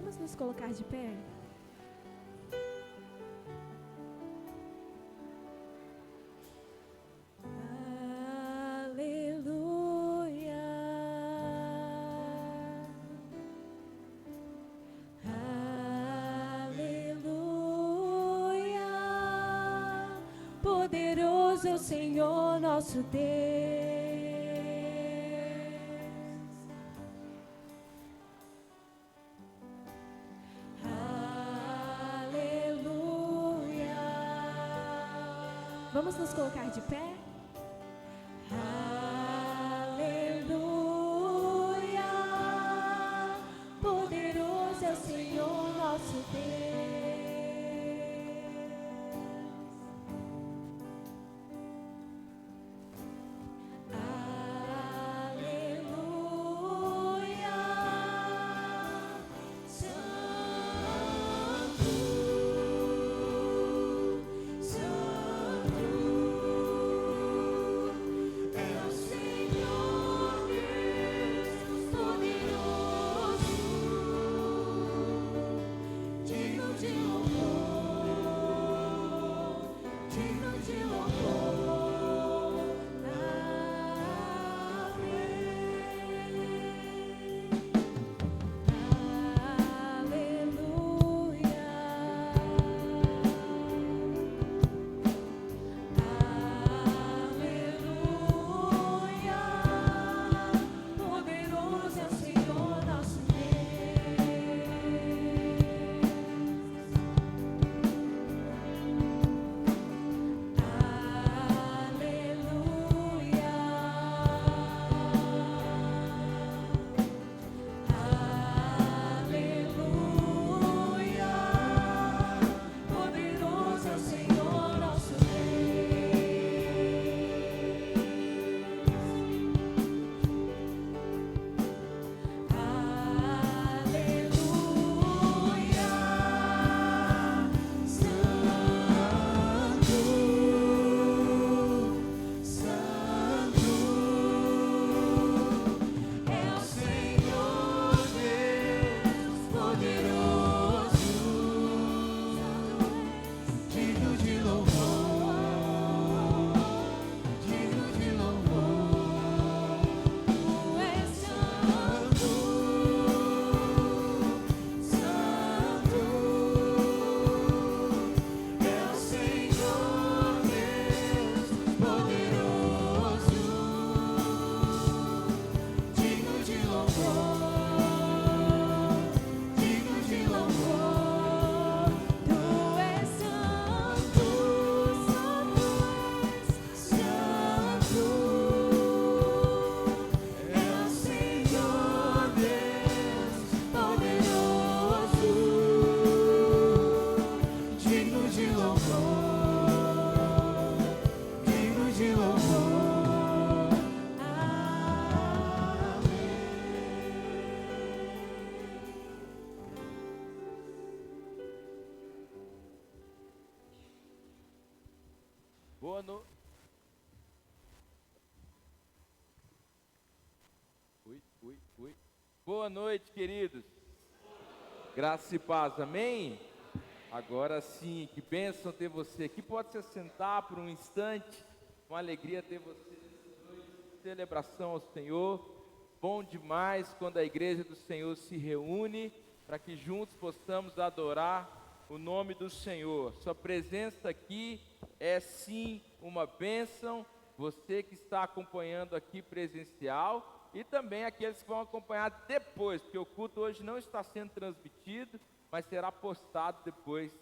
Vamos nos colocar de pé? Aleluia. Aleluia. Poderoso é o Senhor nosso Deus. Vamos nos colocar de pé? Aleluia, poderoso é o Senhor nosso Deus. Boa noite, queridos. Graça e paz, amém? Agora sim, que bênção ter você aqui. Pode se assentar por um instante. Uma alegria ter você nessa noite de celebração ao Senhor. Bom demais quando a igreja do Senhor se reúne para que juntos possamos adorar o nome do Senhor. Sua presença aqui é sim uma bênção. Você que está acompanhando aqui presencial e também aqueles que vão acompanhar depois, porque o culto hoje não está sendo transmitido, mas será postado depois,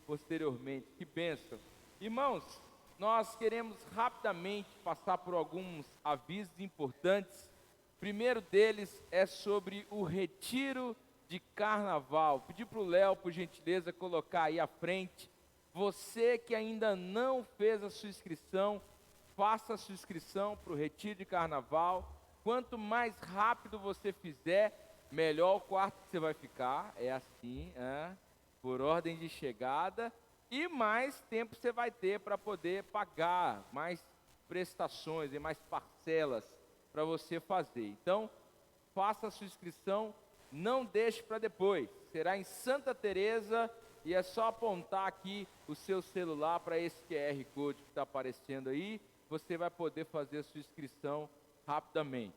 posteriormente. Que bênção. Irmãos, nós queremos rapidamente passar por alguns avisos importantes. O primeiro deles é sobre o retiro de carnaval. Pedi para o Léo, por gentileza, colocar aí à frente. Você que ainda não fez a sua inscrição, faça a sua inscrição para o retiro de carnaval. Quanto mais rápido você fizer, melhor o quarto que você vai ficar. É assim, por ordem de chegada. E mais tempo você vai ter para poder pagar, mais prestações e mais parcelas para você fazer. Então, faça a sua inscrição, não deixe para depois. Será em Santa Teresa e é só apontar aqui o seu celular para esse QR Code que está aparecendo aí. Você vai poder fazer a sua inscrição rapidamente.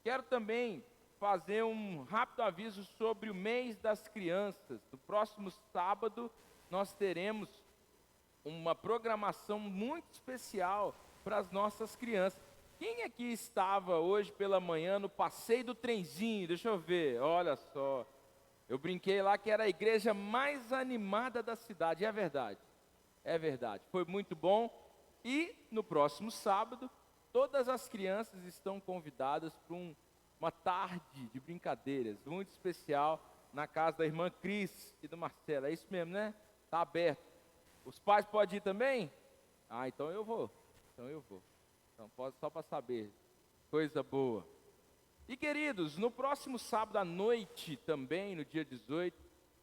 Quero também fazer um rápido aviso sobre o mês das crianças. No próximo sábado nós teremos uma programação muito especial para as nossas crianças. Quem aqui estava hoje pela manhã no passeio do trenzinho? Deixa eu ver, olha só. Eu brinquei lá que era a igreja mais animada da cidade, é verdade. É verdade, foi muito bom. E no próximo sábado, todas as crianças estão convidadas para uma tarde de brincadeiras muito especial na casa da irmã Cris e do Marcelo. É isso mesmo, né? Está aberto. Os pais podem ir também? Ah, então eu vou. Então pode só para saber. Coisa boa. E queridos, no próximo sábado à noite também, no dia 18,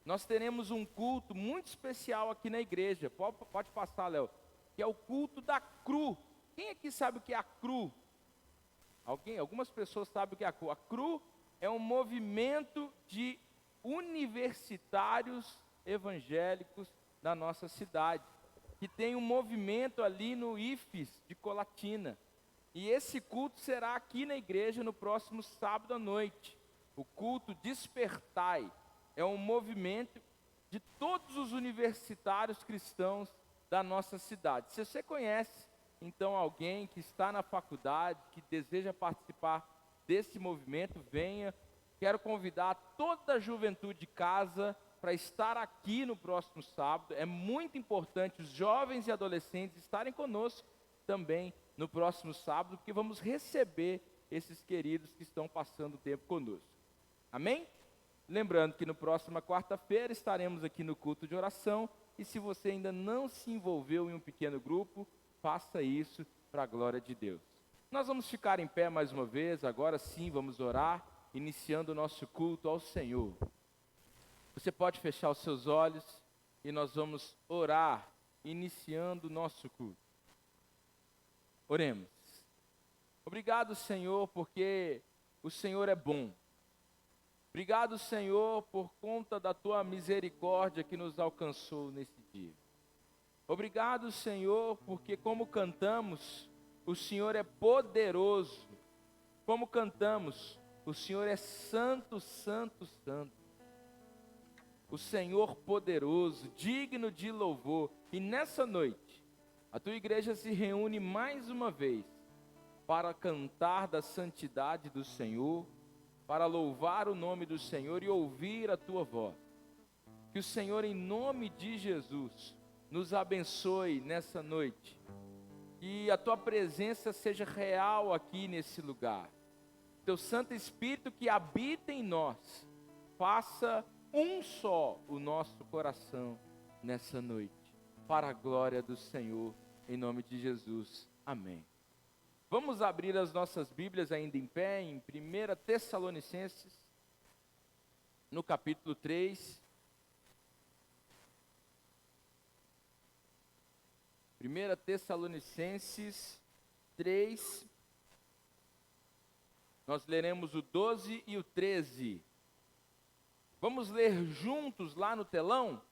nós teremos um culto muito especial aqui na igreja. Pode passar, Léo. Que é o culto da CRU. Quem aqui sabe o que é a CRU? Algumas pessoas sabem o que é a CRU. A CRU é um movimento de universitários evangélicos da nossa cidade, que tem um movimento ali no IFES de Colatina. E esse culto será aqui na igreja no próximo sábado à noite. O culto Despertai é um movimento de todos os universitários cristãos da nossa cidade. Se você conhece, então, alguém que está na faculdade, que deseja participar desse movimento, venha. Quero convidar toda a juventude de casa para estar aqui no próximo sábado. É muito importante os jovens e adolescentes estarem conosco também no próximo sábado, porque vamos receber esses queridos que estão passando o tempo conosco. Amém? Lembrando que no próxima quarta-feira estaremos aqui no culto de oração, e se você ainda não se envolveu em um pequeno grupo, faça isso para a glória de Deus. Nós vamos ficar em pé mais uma vez, agora sim vamos orar, iniciando o nosso culto ao Senhor. Você pode fechar os seus olhos e nós vamos orar, iniciando o nosso culto. Oremos. Obrigado, Senhor, porque o Senhor é bom. Obrigado, Senhor, por conta da Tua misericórdia que nos alcançou nesse dia. Obrigado, Senhor, porque como cantamos, o Senhor é poderoso. Como cantamos, o Senhor é santo, santo, santo. O Senhor poderoso, digno de louvor. E nessa noite, a Tua igreja se reúne mais uma vez para cantar da santidade do Senhor, para louvar o nome do Senhor e ouvir a Tua voz. Que o Senhor, em nome de Jesus, nos abençoe nessa noite. Que a Tua presença seja real aqui nesse lugar. Teu Santo Espírito que habita em nós, faça um só o nosso coração nessa noite, para a glória do Senhor, em nome de Jesus. Amém. Vamos abrir as nossas Bíblias ainda em pé, em 1 Tessalonicenses, no capítulo 3. 1 Tessalonicenses 3, nós leremos o 12 e o 13. Vamos ler juntos lá no telão?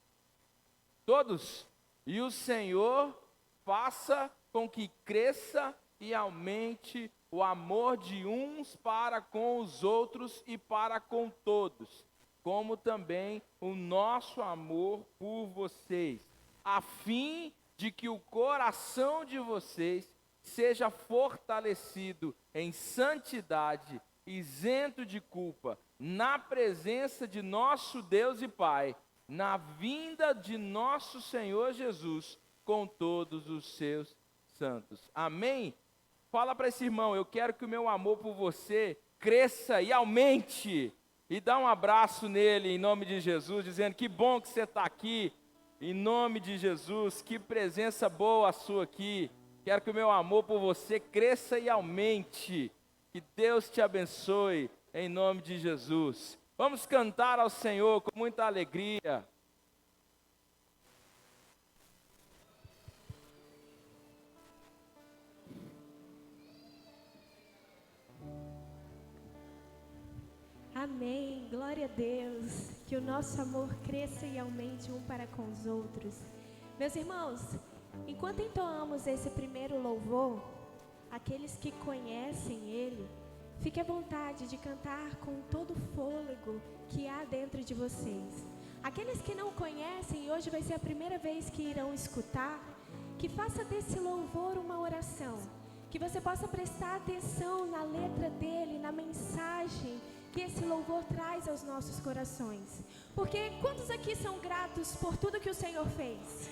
Todos? E o Senhor faça com que cresça e aumente o amor de uns para com os outros e para com todos, como também o nosso amor por vocês, a fim de que o coração de vocês seja fortalecido em santidade, isento de culpa, na presença de nosso Deus e Pai, na vinda de nosso Senhor Jesus, com todos os seus santos. Amém? Fala para esse irmão, eu quero que o meu amor por você cresça e aumente. E dá um abraço nele em nome de Jesus, dizendo que bom que você está aqui. Em nome de Jesus, que presença boa a sua aqui. Quero que o meu amor por você cresça e aumente. Que Deus te abençoe, em nome de Jesus. Vamos cantar ao Senhor com muita alegria. Amém. Glória a Deus. Que o nosso amor cresça e aumente um para com os outros. Meus irmãos, enquanto entoamos esse primeiro louvor, aqueles que conhecem Ele, fique à vontade de cantar com todo o fôlego que há dentro de vocês. Aqueles que não conhecem, e hoje vai ser a primeira vez que irão escutar, que faça desse louvor uma oração. Que você possa prestar atenção na letra dele, na mensagem que esse louvor traz aos nossos corações. Porque quantos aqui são gratos por tudo que o Senhor fez?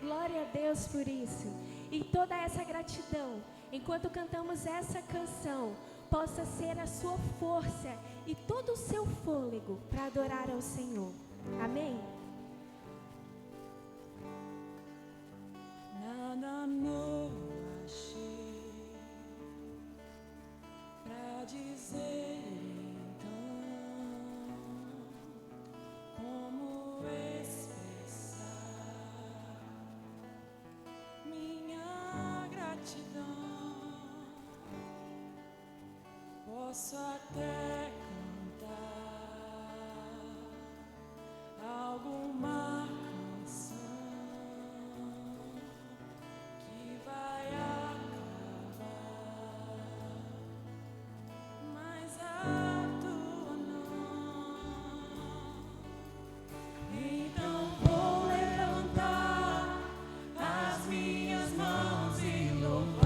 Glória a Deus por isso. E toda essa gratidão, enquanto cantamos essa canção, possa ser a sua força e todo o seu fôlego para adorar ao Senhor. Amém? Nada novo achei pra dizer, então, como expressar minha gratidão. Posso até cantar alguma canção que vai acabar, mas a tua não. Então vou levantar as minhas mãos e louvar,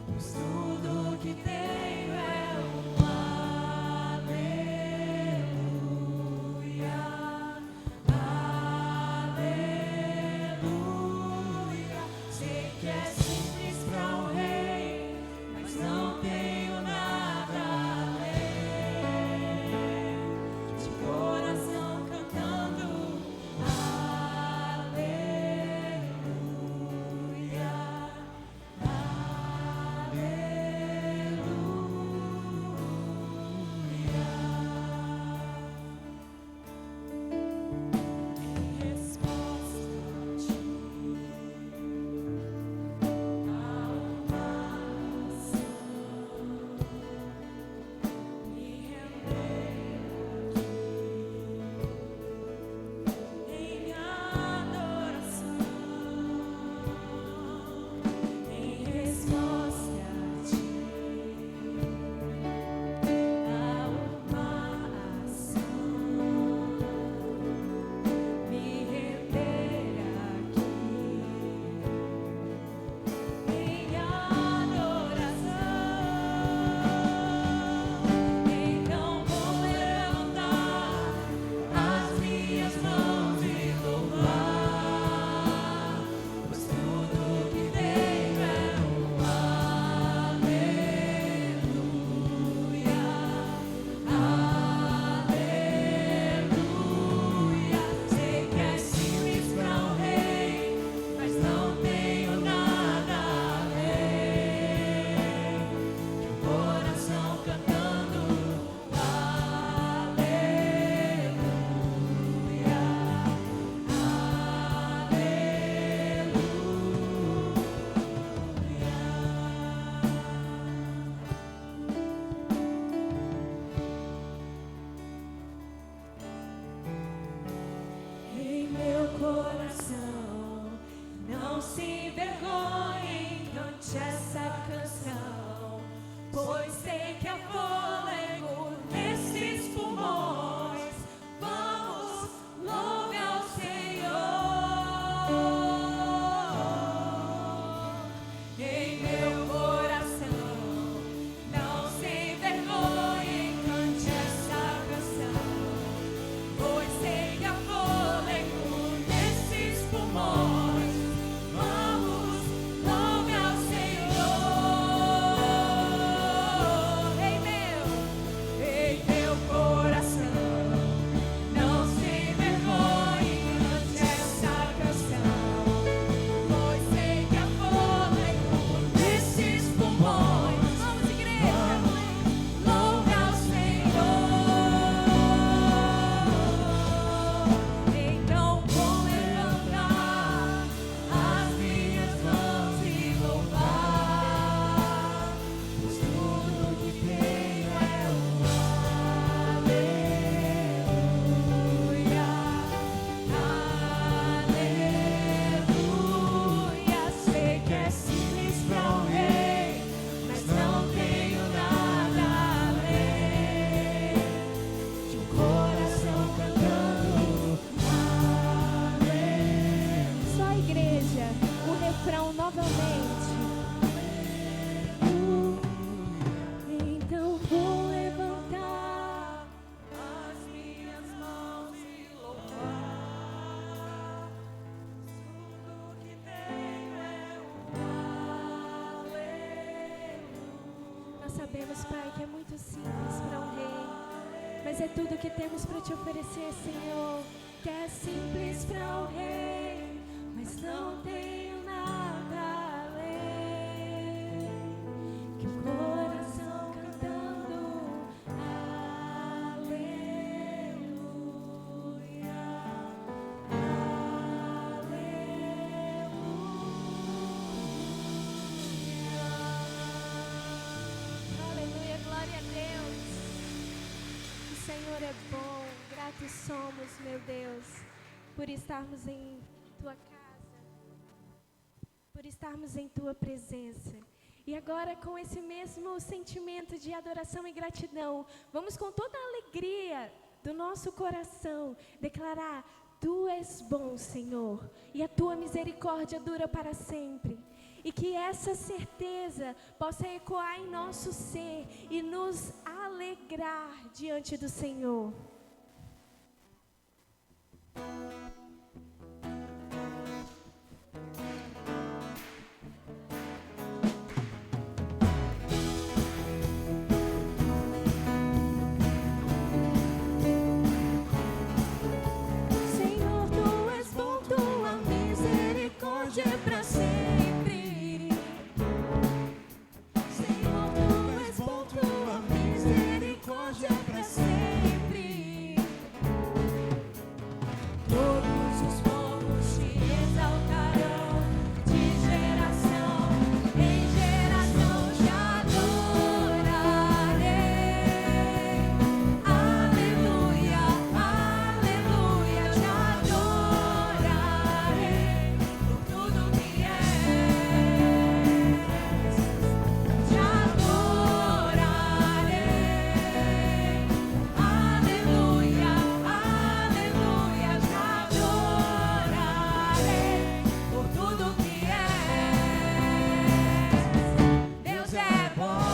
pois tudo que tenho é sabemos, Pai, que é muito simples para um rei, mas é tudo que temos para te oferecer, Senhor. Que é simples para o rei, mas não tenho nada além. Que o coração cantando aleluia, aleluia, glória a Deus. O Senhor é bom, gratos somos, meu Deus, por estarmos em Tua casa, por estarmos em Tua presença. E agora, com esse mesmo sentimento de adoração e gratidão, vamos com toda a alegria do nosso coração declarar: Tu és bom, Senhor, e a Tua misericórdia dura para sempre. E que essa certeza possa ecoar em nosso ser e nos alegrar diante do Senhor. Senhor, Tu és bom, Tua misericórdia é para sempre. Senhor, Tu és bom, Tua misericórdia é para sempre. Todos os povos te exaltarão, de geração em geração te adorarei. Aleluia, aleluia, te adorarei por tudo que és. Te adorarei. Aleluia, aleluia, te adorarei por tudo que és. Deus é bom.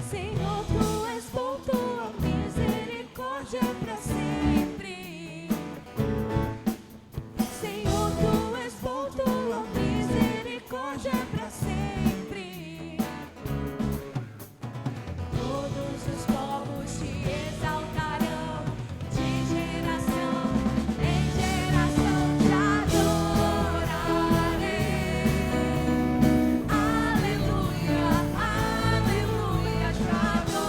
Senhor, Tu és bom, Tua misericórdia é para sempre. Senhor, Tu és bom, Tua misericórdia é para sempre. Todos os povos te exaltarão, de geração em geração te adorarei. Aleluia, aleluia, te adorarei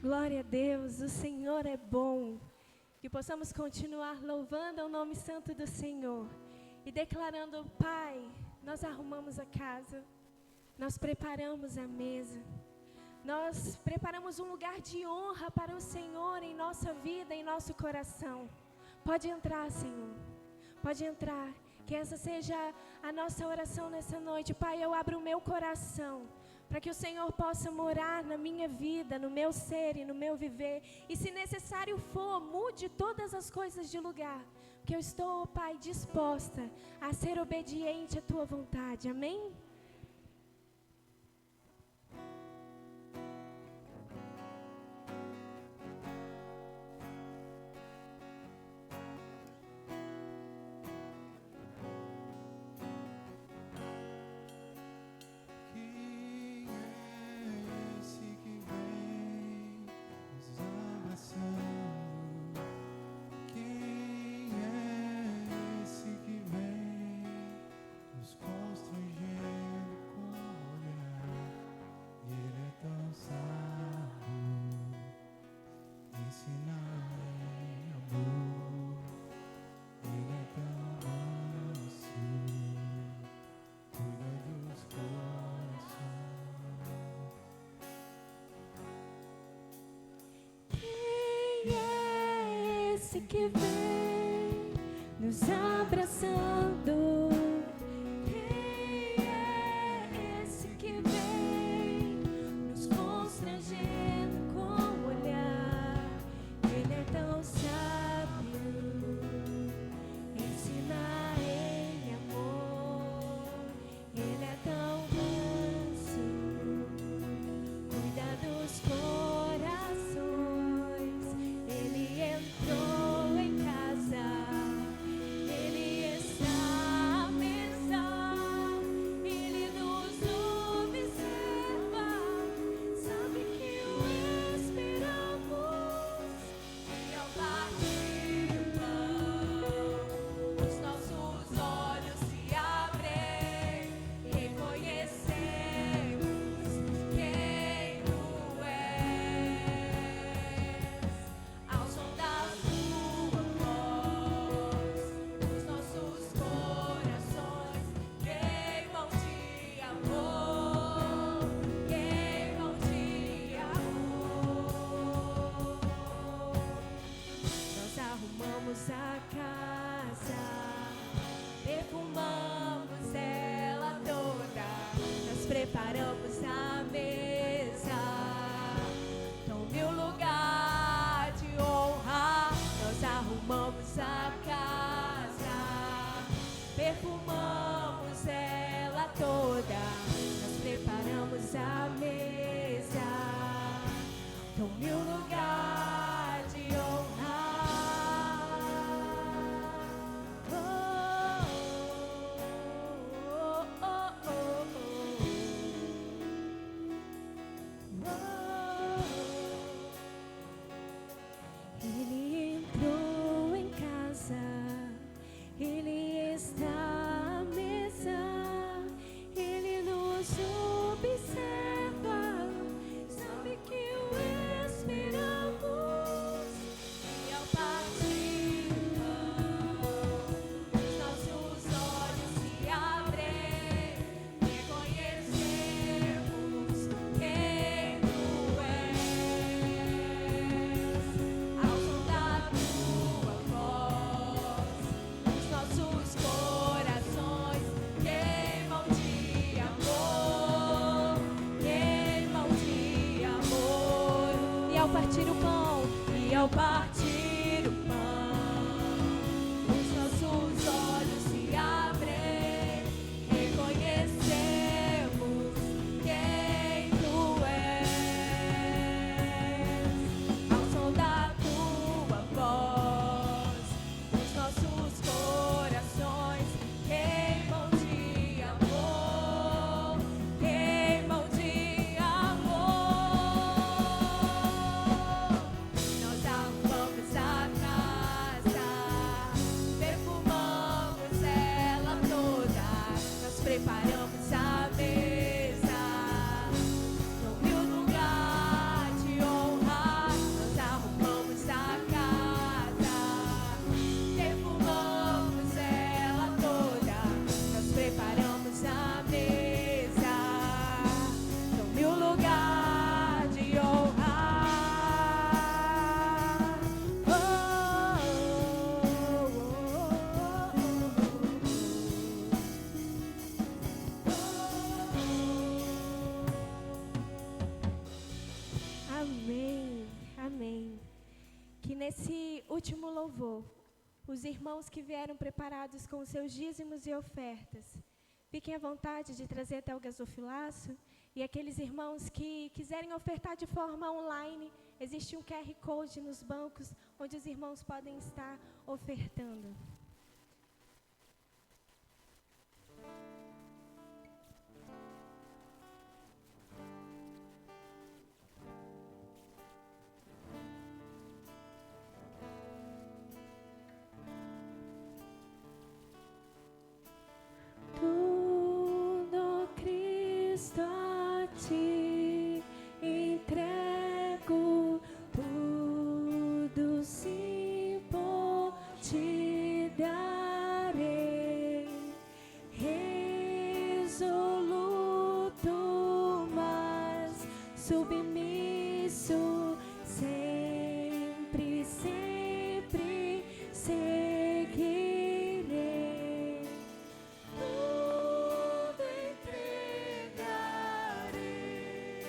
Glória a Deus, o Senhor é bom. Que possamos continuar louvando ao nome santo do Senhor e declarando: Pai, nós arrumamos a casa, nós preparamos a mesa, nós preparamos um lugar de honra para o Senhor em nossa vida, em nosso coração. Pode entrar, Senhor, pode entrar. Que essa seja a nossa oração nessa noite. Pai, eu abro o meu coração para que o Senhor possa morar na minha vida, no meu ser e no meu viver. E se necessário for, mude todas as coisas de lugar. Porque eu estou, Pai, disposta a ser obediente à Tua vontade. Amém? Que vem nos abraçando. Quem é esse que vem nos constrangendo com o olhar? Ele é tão sábio, ensina em amor. Ele é tão manso, cuida dos corações. Ele entrou a casa, perfumamos ela toda, nós preparamos a mesa, tome o lugar de honra. Nós arrumamos a casa, perfumamos ela toda, nós preparamos a mesa, tome o lugar de honra. Ele está à mesa, Ele nos observa, sabe que o esperamos. E ao partir o pão, os nossos olhos se abrem, reconhecemos quem Tu és. Ao som da Tua voz, nossos corações queimam de amor, queimam de amor. E ao partir o pão, e ao partir o pão, os nossos olhos se abrem, reconhecemos quem Tu és. Ao som da Tua voz, os nossos corações queimam de amor, queimam de amor. Nós amamos nesse último louvor, os irmãos que vieram preparados com seus dízimos e ofertas, fiquem à vontade de trazer até o gasofilaço. E aqueles irmãos que quiserem ofertar de forma online, existe um QR Code nos bancos, onde os irmãos podem estar ofertando. Tudo, Cristo, a ti entrego, tudo sim por ti darei, resoluto, mas submisso, sempre, sempre seguirei. Tudo entregarei,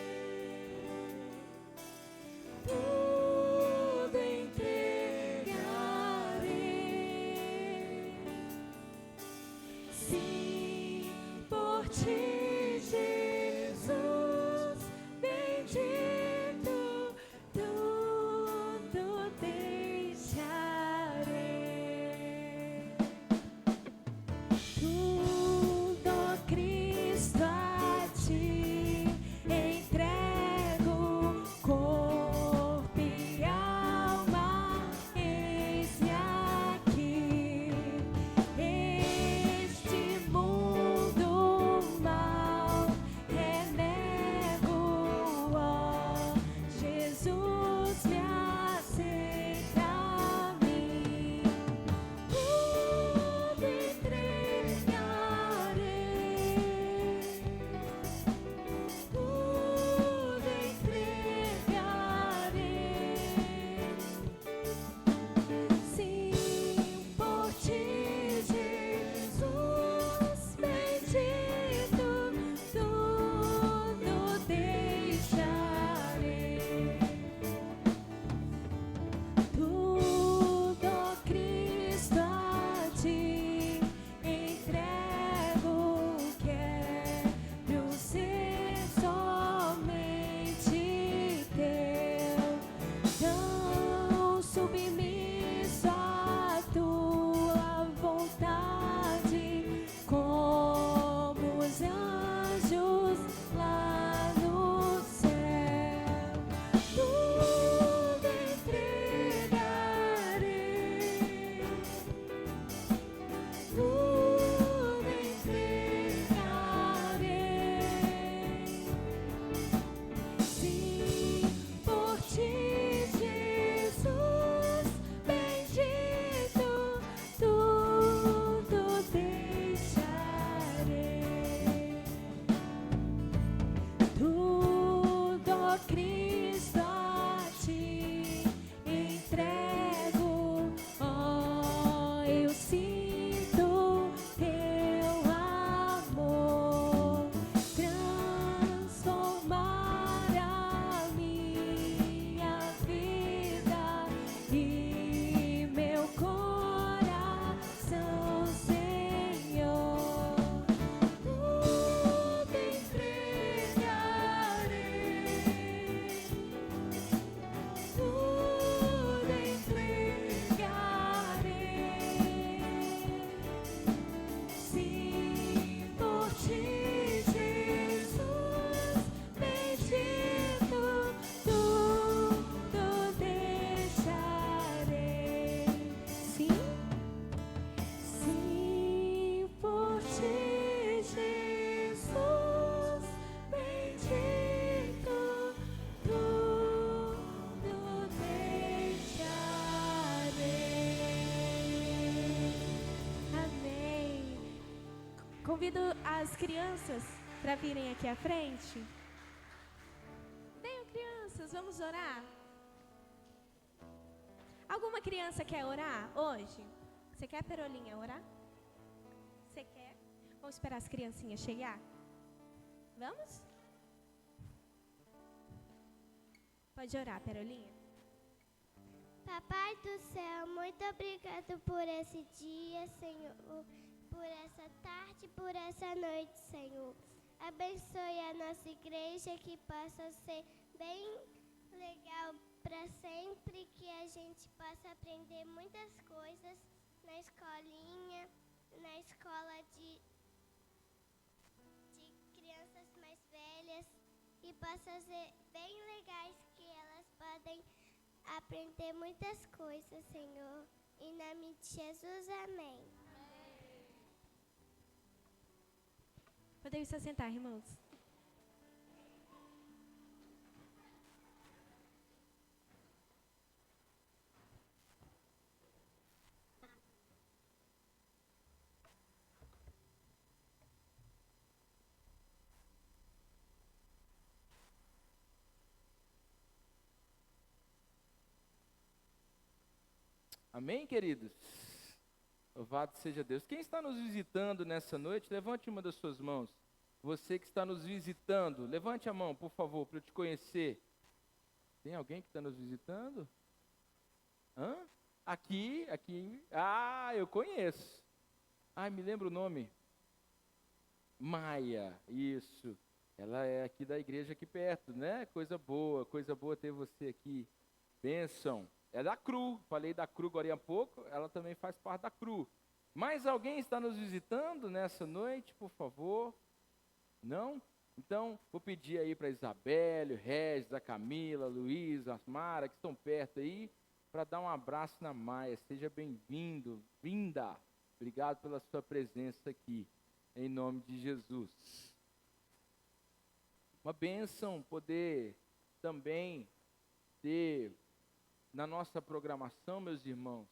tudo entregarei. Sim, por ti, Jesus, bendito, tudo deixarei. Tudo, Cristo, a ti entrego, corpo e alma, eis-me aqui. Este mundo mal renego, ó Jesus, me aceita a mim. Tudo entregarei, tudo entregarei. Sim, por ti, Jesus, bendito, tudo deixarei. Tudo, Cristo, a ti entrego, quero ser somente teu, tão submisso à tua vontade, como os anjos lá no céu. Tudo entregarei, tudo entregarei. Sim, por ti, Jesus, bendito, tudo deixarei. Tudo, Cristo, a ti entrego, ó, eu sinto teu amor transformar a minha vida e meu coração, Senhor. Tudo entregarei, tudo entregarei. Sim, por ti, Jesus, bendito, tudo deixarei. Sim, sim, por ti, Jesus, bendito, tudo deixarei. Amém. Convido as crianças para virem aqui à frente. Venham, crianças, vamos orar. Alguma criança quer orar hoje? Você quer, Perolinha, orar? Você quer? Vamos esperar as criancinhas chegar? Vamos? Pode orar, Perolinha. Papai do céu, muito obrigado por esse dia, Senhor, por essa tarde, por essa noite, Senhor. Abençoe a nossa igreja, que possa ser bem legal para sempre, que a gente possa aprender muitas coisas na escolinha, na escola de crianças mais velhas, e possa ser bem legais, que elas podem aprender muitas coisas, Senhor. Em nome de Jesus, amém. Podemos se assentar, irmãos. Amém, queridos? Louvado seja Deus. Quem está nos visitando nessa noite, levante uma das suas mãos. Você que está nos visitando, levante a mão, por favor, para eu te conhecer. Tem alguém que está nos visitando? Hã? Aqui. Ah, eu conheço. Ai, me lembra o nome. Maia, isso. Ela é aqui da igreja aqui perto, né? Coisa boa ter você aqui. Bênção. É da CRU, falei da CRU agora há pouco, ela também faz parte da CRU. Mais alguém está nos visitando nessa noite, por favor? Não? Então, vou pedir aí para a Isabelle, o Regis, a Camila, a Luísa, a Mara, que estão perto aí, para dar um abraço na Maia. Seja bem-vindo, vinda. Obrigado pela sua presença aqui, em nome de Jesus. Uma bênção poder também ter na nossa programação, meus irmãos.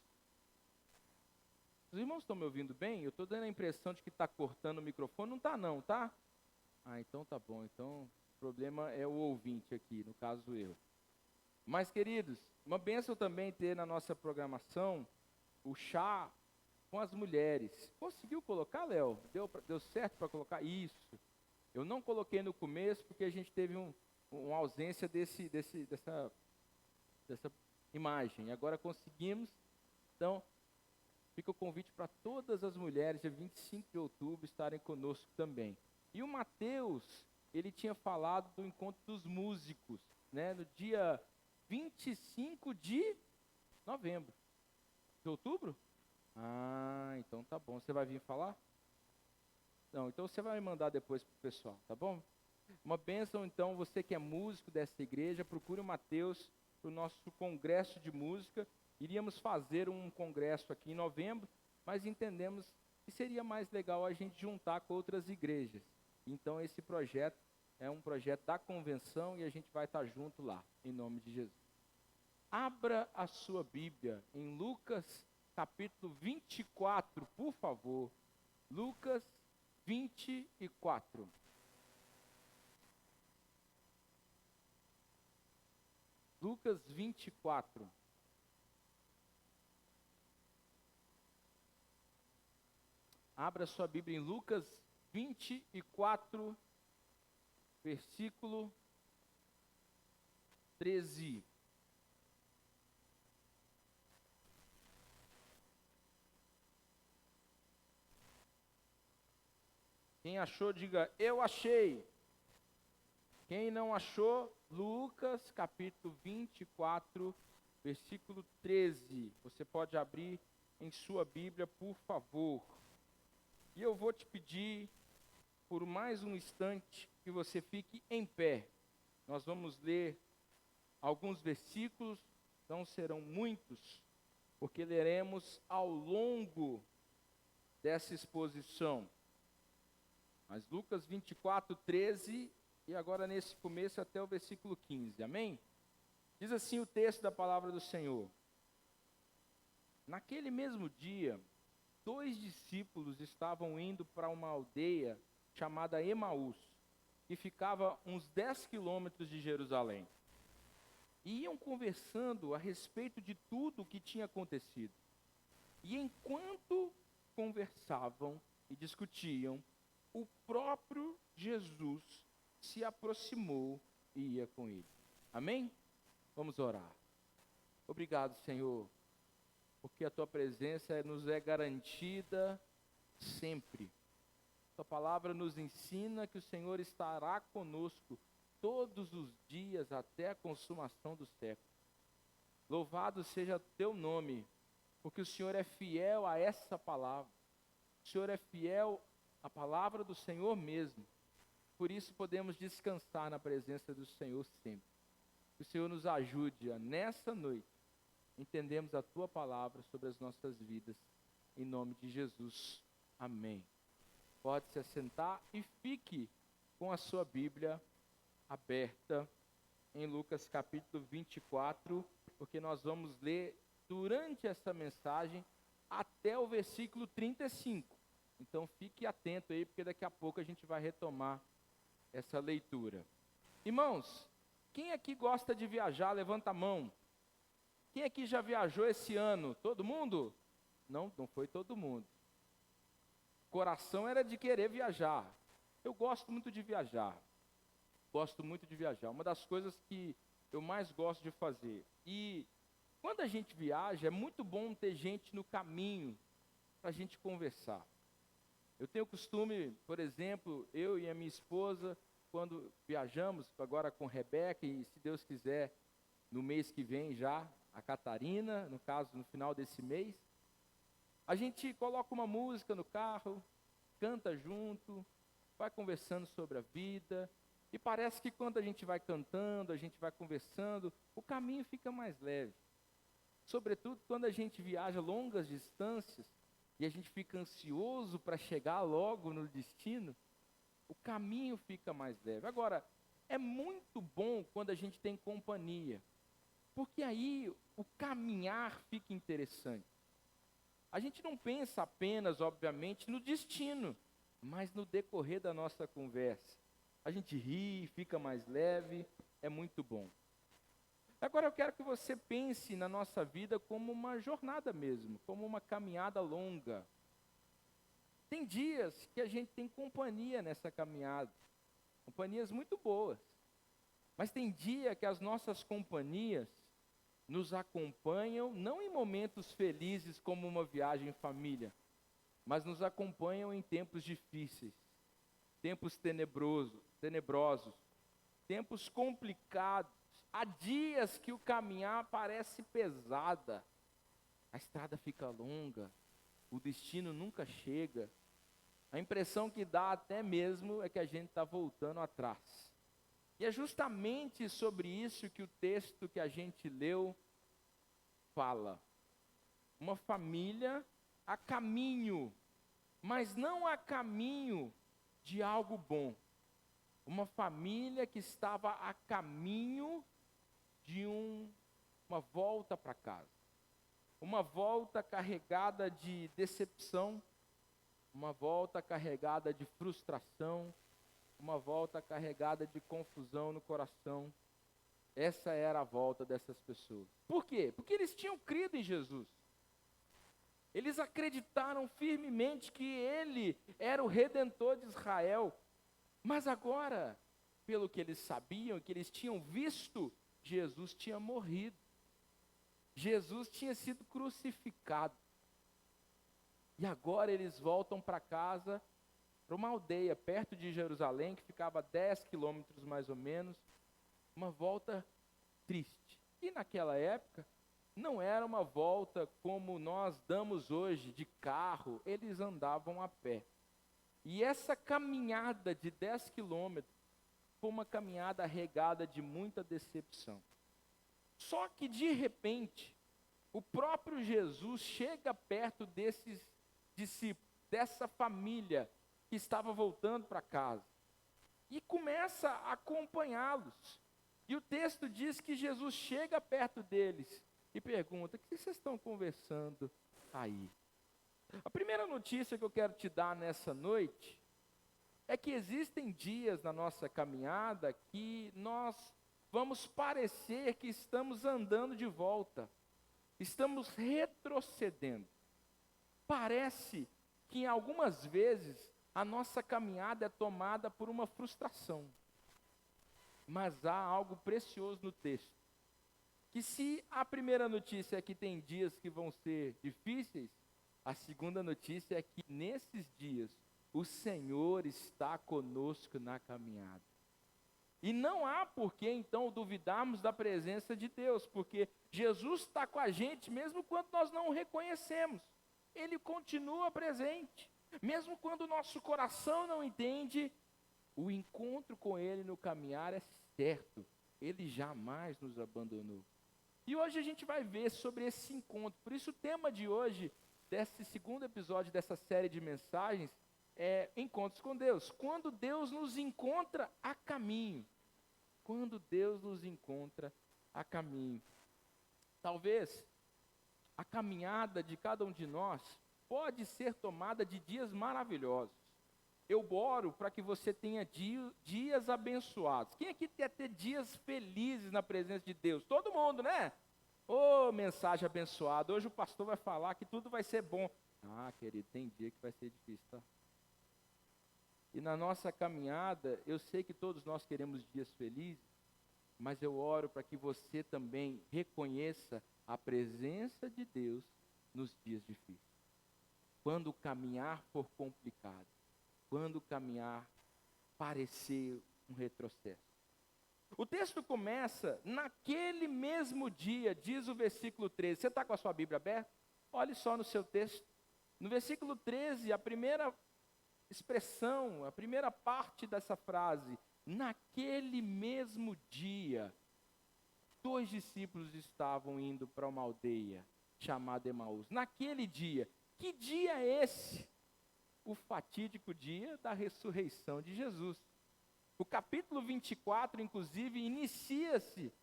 Os irmãos estão me ouvindo bem? Eu estou dando a impressão de que está cortando o microfone. Não está não, tá? Ah, então tá bom. Então, o problema é o ouvinte aqui, no caso eu. Mas, queridos, uma bênção também ter na nossa programação o chá com as mulheres. Conseguiu colocar, Léo? Deu certo para colocar? Isso. Eu não coloquei no começo porque a gente teve uma ausência dessa imagem. Agora conseguimos. Então, fica o convite para todas as mulheres, dia 25 de outubro, estarem conosco também. E o Mateus, ele tinha falado do encontro dos músicos, né, no dia 25 de novembro. De outubro? Ah, então tá bom. Você vai vir falar? Não, então você vai me mandar depois para o pessoal, tá bom? Uma bênção, então, você que é músico dessa igreja, procure o Mateus para o nosso congresso de música. Iríamos fazer um congresso aqui em novembro, mas entendemos que seria mais legal a gente juntar com outras igrejas. Então, esse projeto é um projeto da convenção e a gente vai estar junto lá, em nome de Jesus. Abra a sua Bíblia em Lucas, capítulo 24, por favor. Lucas 24. Lucas 24. Abra sua Bíblia em Lucas 24, versículo 13. Quem achou, diga, eu achei. Quem não achou, Lucas, capítulo 24, versículo 13. Você pode abrir em sua Bíblia, por favor. E eu vou te pedir, por mais um instante, que você fique em pé. Nós vamos ler alguns versículos, não serão muitos, porque leremos ao longo dessa exposição. Mas Lucas 24, 13, e agora nesse começo até o versículo 15, amém? Diz assim o texto da palavra do Senhor. Naquele mesmo dia, 2 discípulos estavam indo para uma aldeia chamada Emaús, que ficava uns 10 quilômetros de Jerusalém. E iam conversando a respeito de tudo o que tinha acontecido. E enquanto conversavam e discutiam, o próprio Jesus se aproximou e ia com ele. Amém? Vamos orar. Obrigado, Senhor, porque a Tua presença nos é garantida sempre. Tua palavra nos ensina que o Senhor estará conosco todos os dias até a consumação do século. Louvado seja Teu nome, porque o Senhor é fiel a essa palavra. O Senhor é fiel à palavra do Senhor mesmo. Por isso podemos descansar na presença do Senhor sempre. Que o Senhor nos ajude a, nessa noite, entendermos a Tua palavra sobre as nossas vidas. Em nome de Jesus. Amém. Pode se assentar e fique com a sua Bíblia aberta em Lucas capítulo 24, porque nós vamos ler durante essa mensagem até o versículo 35. Então fique atento aí, porque daqui a pouco a gente vai retomar essa leitura. Irmãos, quem aqui gosta de viajar? Levanta a mão. Quem aqui já viajou esse ano? Todo mundo? Não foi todo mundo. O coração era de querer viajar. Eu gosto muito de viajar. Gosto muito de viajar. Uma das coisas que eu mais gosto de fazer. E quando a gente viaja, é muito bom ter gente no caminho para a gente conversar. Eu tenho o costume, por exemplo, eu e a minha esposa, quando viajamos, agora com Rebeca, e se Deus quiser, no mês que vem já, a Catarina, no caso, no final desse mês, a gente coloca uma música no carro, canta junto, vai conversando sobre a vida, e parece que quando a gente vai cantando, a gente vai conversando, o caminho fica mais leve. Sobretudo quando a gente viaja longas distâncias, e a gente fica ansioso para chegar logo no destino, o caminho fica mais leve. Agora, é muito bom quando a gente tem companhia, porque aí o caminhar fica interessante. A gente não pensa apenas, obviamente, no destino, mas no decorrer da nossa conversa. A gente ri, fica mais leve, é muito bom. Agora eu quero que você pense na nossa vida como uma jornada mesmo, como uma caminhada longa. Tem dias que a gente tem companhia nessa caminhada, companhias muito boas. Mas tem dia que as nossas companhias nos acompanham, não em momentos felizes como uma viagem em família, mas nos acompanham em tempos difíceis, tempos tenebrosos, tempos complicados. Há dias que o caminhar parece pesada, a estrada fica longa, o destino nunca chega. A impressão que dá até mesmo é que a gente está voltando atrás. E é justamente sobre isso que o texto que a gente leu fala. Uma família a caminho, mas não a caminho de algo bom. Uma família que estava a caminho de uma volta para casa. Uma volta carregada de decepção, uma volta carregada de frustração, uma volta carregada de confusão no coração. Essa era a volta dessas pessoas. Por quê? Porque eles tinham crido em Jesus. Eles acreditaram firmemente que Ele era o Redentor de Israel. Mas agora, pelo que eles sabiam, que eles tinham visto, Jesus tinha morrido. Jesus tinha sido crucificado. E agora eles voltam para casa, para uma aldeia perto de Jerusalém, que ficava a 10 quilômetros mais ou menos, uma volta triste. E naquela época, não era uma volta como nós damos hoje, de carro, eles andavam a pé. E essa caminhada de 10 quilômetros foi uma caminhada regada de muita decepção. Só que de repente, o próprio Jesus chega perto desses discípulos, dessa família que estava voltando para casa, e começa a acompanhá-los. E o texto diz que Jesus chega perto deles e pergunta: o que vocês estão conversando aí? A primeira notícia que eu quero te dar nessa noite é que existem dias na nossa caminhada que nós vamos parecer que estamos andando de volta, estamos retrocedendo. Parece que em algumas vezes a nossa caminhada é tomada por uma frustração. Mas há algo precioso no texto. que se a primeira notícia é que tem dias que vão ser difíceis, a segunda notícia é que nesses dias o Senhor está conosco na caminhada. E não há por que então duvidarmos da presença de Deus, porque Jesus está com a gente mesmo quando nós não o reconhecemos. Ele continua presente. Mesmo quando o nosso coração não entende, o encontro com Ele no caminhar é certo. Ele jamais nos abandonou. E hoje a gente vai ver sobre esse encontro. Por isso o tema de hoje, desse segundo episódio dessa série de mensagens, é Encontros com Deus. Quando Deus nos encontra a caminho. Quando Deus nos encontra a caminho. Talvez a caminhada de cada um de nós pode ser tomada de dias maravilhosos. Eu oro para que você tenha dias abençoados. Quem aqui quer ter dias felizes na presença de Deus? Todo mundo, né? Ô, mensagem abençoada. Hoje o pastor vai falar que tudo vai ser bom. Ah, querido, tem dia que vai ser difícil, tá? E na nossa caminhada, eu sei que todos nós queremos dias felizes, mas eu oro para que você também reconheça a presença de Deus nos dias difíceis. Quando o caminhar for complicado, quando o caminhar parecer um retrocesso. O texto começa naquele mesmo dia, diz o versículo 13. Você está com a sua Bíblia aberta? Olhe só no seu texto. No versículo 13, a primeira expressão, a primeira parte dessa frase, naquele mesmo dia, 2 discípulos estavam indo para uma aldeia chamada Emaús. Naquele dia, que dia é esse? O fatídico dia da ressurreição de Jesus. O capítulo 24, inclusive, inicia-se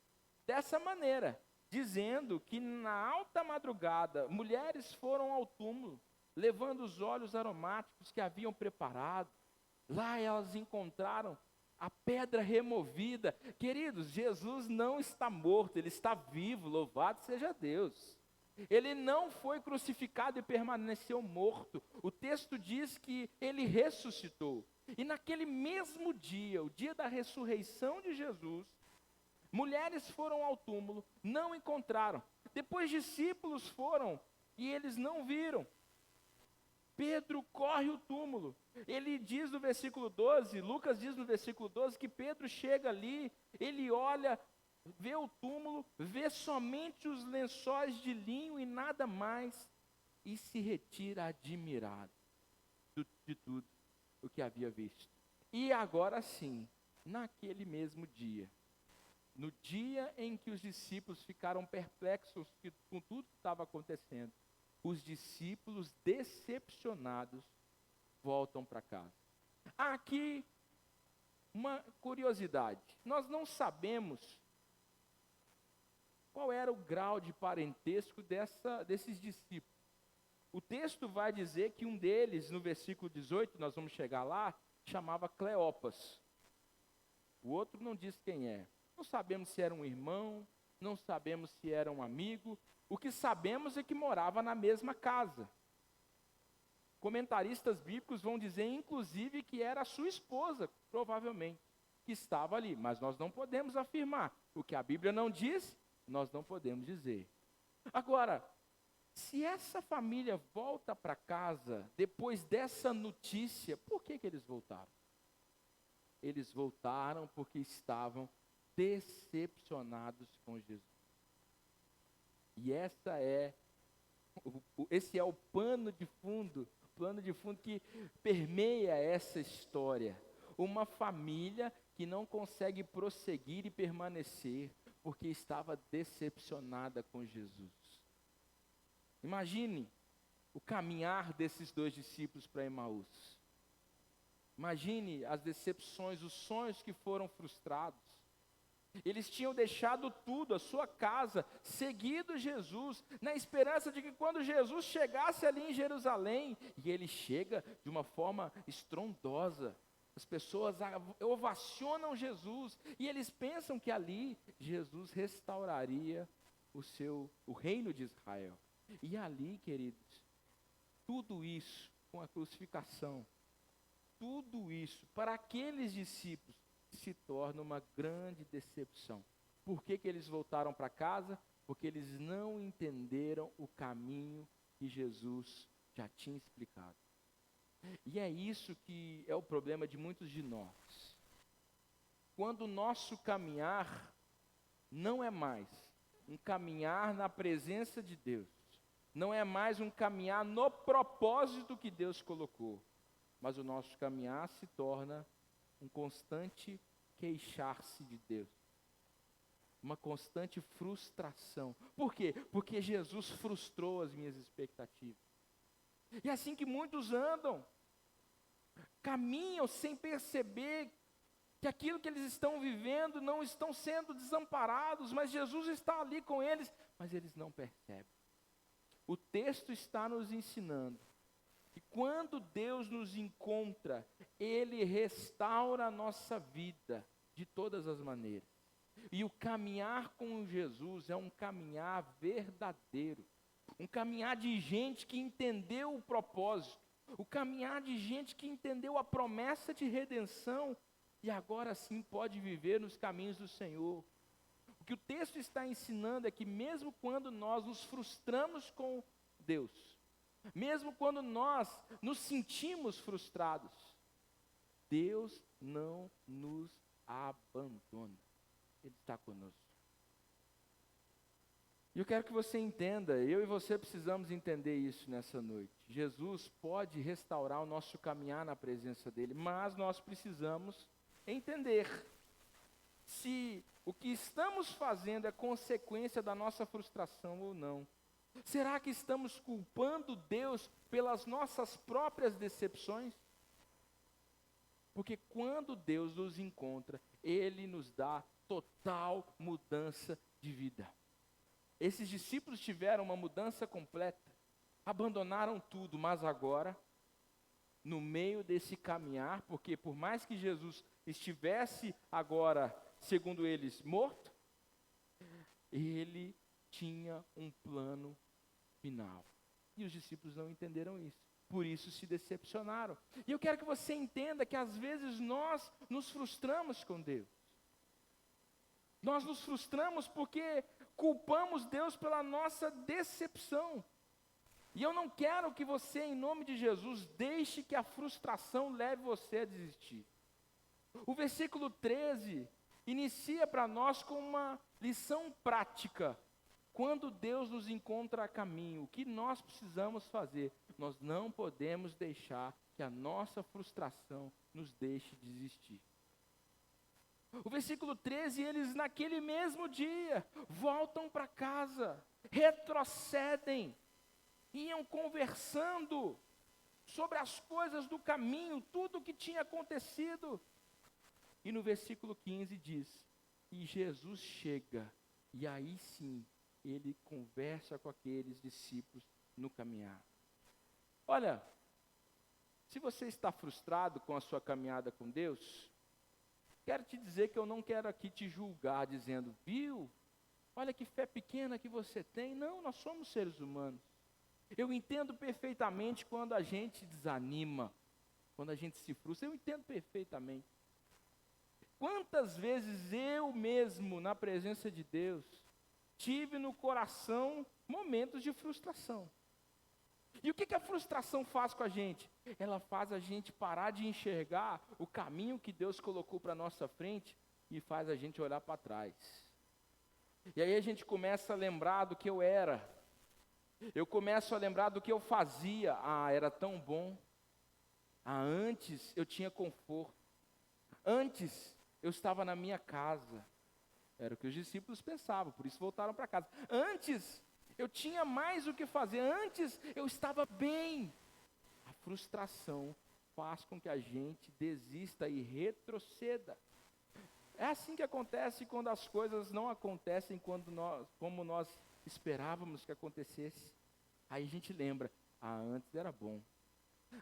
dessa maneira, dizendo que na alta madrugada, mulheres foram ao túmulo, levando os óleos aromáticos que haviam preparado. Lá elas encontraram a pedra removida. Queridos, Jesus não está morto, Ele está vivo, louvado seja Deus. Ele não foi crucificado e permaneceu morto. O texto diz que Ele ressuscitou. E naquele mesmo dia, o dia da ressurreição de Jesus, mulheres foram ao túmulo, não encontraram. Depois discípulos foram e eles não viram. Pedro corre o túmulo. Ele diz no versículo 12, Lucas diz no versículo 12, que Pedro chega ali, ele olha, vê o túmulo, vê somente os lençóis de linho e nada mais, e se retira admirado de tudo o que havia visto. E agora sim, naquele mesmo dia, no dia em que os discípulos ficaram perplexos com tudo que estava acontecendo, os discípulos decepcionados voltam para casa. Há aqui uma curiosidade. Nós não sabemos qual era o grau de parentesco desses discípulos. O texto vai dizer que um deles, no versículo 18, nós vamos chegar lá, chamava Cleopas. O outro não diz quem é. Não sabemos se era um irmão, não sabemos se era um amigo. O que sabemos é que morava na mesma casa. Comentaristas bíblicos vão dizer, inclusive, que era a sua esposa, provavelmente, que estava ali. Mas nós não podemos afirmar. O que a Bíblia não diz, nós não podemos dizer. Agora, se essa família volta para casa depois dessa notícia, por que eles voltaram? Eles voltaram porque estavam decepcionados com Jesus. E esse é o pano de fundo que permeia essa história. Uma família que não consegue prosseguir e permanecer porque estava decepcionada com Jesus. Imagine o caminhar desses 2 discípulos para Emaús. Imagine as decepções, os sonhos que foram frustrados. Eles tinham deixado tudo, a sua casa, seguido Jesus, na esperança de que quando Jesus chegasse ali em Jerusalém, e ele chega de uma forma estrondosa, as pessoas ovacionam Jesus, e eles pensam que ali Jesus restauraria o reino de Israel. E ali, queridos, tudo isso com a crucificação, tudo isso para aqueles discípulos se torna uma grande decepção. Por que eles voltaram para casa? Porque eles não entenderam o caminho que Jesus já tinha explicado. E é isso que é o problema de muitos de nós. Quando o nosso caminhar não é mais um caminhar na presença de Deus, não é mais um caminhar no propósito que Deus colocou, mas o nosso caminhar se torna um constante queixar-se de Deus, uma constante frustração. Por quê? Porque Jesus frustrou as minhas expectativas. E é assim que muitos andam, caminham sem perceber que aquilo que eles estão vivendo não estão sendo desamparados, mas Jesus está ali com eles, mas eles não percebem. O texto está nos ensinando que quando Deus nos encontra, Ele restaura a nossa vida de todas as maneiras. E o caminhar com Jesus é um caminhar verdadeiro, um caminhar de gente que entendeu o propósito, o caminhar de gente que entendeu a promessa de redenção e agora sim pode viver nos caminhos do Senhor. O que o texto está ensinando é que mesmo quando nós nos frustramos com Deus, mesmo quando nós nos sentimos frustrados, Deus não nos abandona. Ele está conosco. E eu quero que você entenda, eu e você precisamos entender isso nessa noite. Jesus pode restaurar o nosso caminhar na presença dEle, mas nós precisamos entender se o que estamos fazendo é consequência da nossa frustração ou não. Será que estamos culpando Deus pelas nossas próprias decepções? Porque quando Deus nos encontra, Ele nos dá total mudança de vida. Esses discípulos tiveram uma mudança completa, abandonaram tudo, mas agora, no meio desse caminhar, porque por mais que Jesus estivesse agora, segundo eles, morto, Ele tinha um plano final. E os discípulos não entenderam isso. Por isso se decepcionaram. E eu quero que você entenda que às vezes nós nos frustramos com Deus. Nós nos frustramos porque culpamos Deus pela nossa decepção. E eu não quero que você, em nome de Jesus, deixe que a frustração leve você a desistir. O versículo 13 inicia para nós com uma lição prática. Quando Deus nos encontra a caminho, o que nós precisamos fazer? Nós não podemos deixar que a nossa frustração nos deixe desistir. O versículo 13, eles naquele mesmo dia voltam para casa, retrocedem, iam conversando sobre as coisas do caminho, tudo o que tinha acontecido. E no versículo 15 diz, e Jesus chega, e aí sim, ele conversa com aqueles discípulos no caminhar. Olha, se você está frustrado com a sua caminhada com Deus, quero te dizer que eu não quero aqui te julgar dizendo, viu, olha que fé pequena que você tem. Não, nós somos seres humanos. Eu entendo perfeitamente quando a gente desanima, quando a gente se frustra, eu entendo perfeitamente. Quantas vezes eu mesmo, na presença de Deus, tive no coração momentos de frustração. E o que a frustração faz com a gente? Ela faz a gente parar de enxergar o caminho que Deus colocou para a nossa frente e faz a gente olhar para trás. E aí a gente começa a lembrar do que eu era. Eu começo a lembrar do que eu fazia. Ah, era tão bom. Ah, antes eu tinha conforto. Antes eu estava na minha casa. Era o que os discípulos pensavam, por isso voltaram para casa. Antes eu tinha mais o que fazer, antes eu estava bem. A frustração faz com que a gente desista e retroceda. É assim que acontece quando as coisas não acontecem como nós esperávamos que acontecesse. Aí a gente lembra, antes era bom,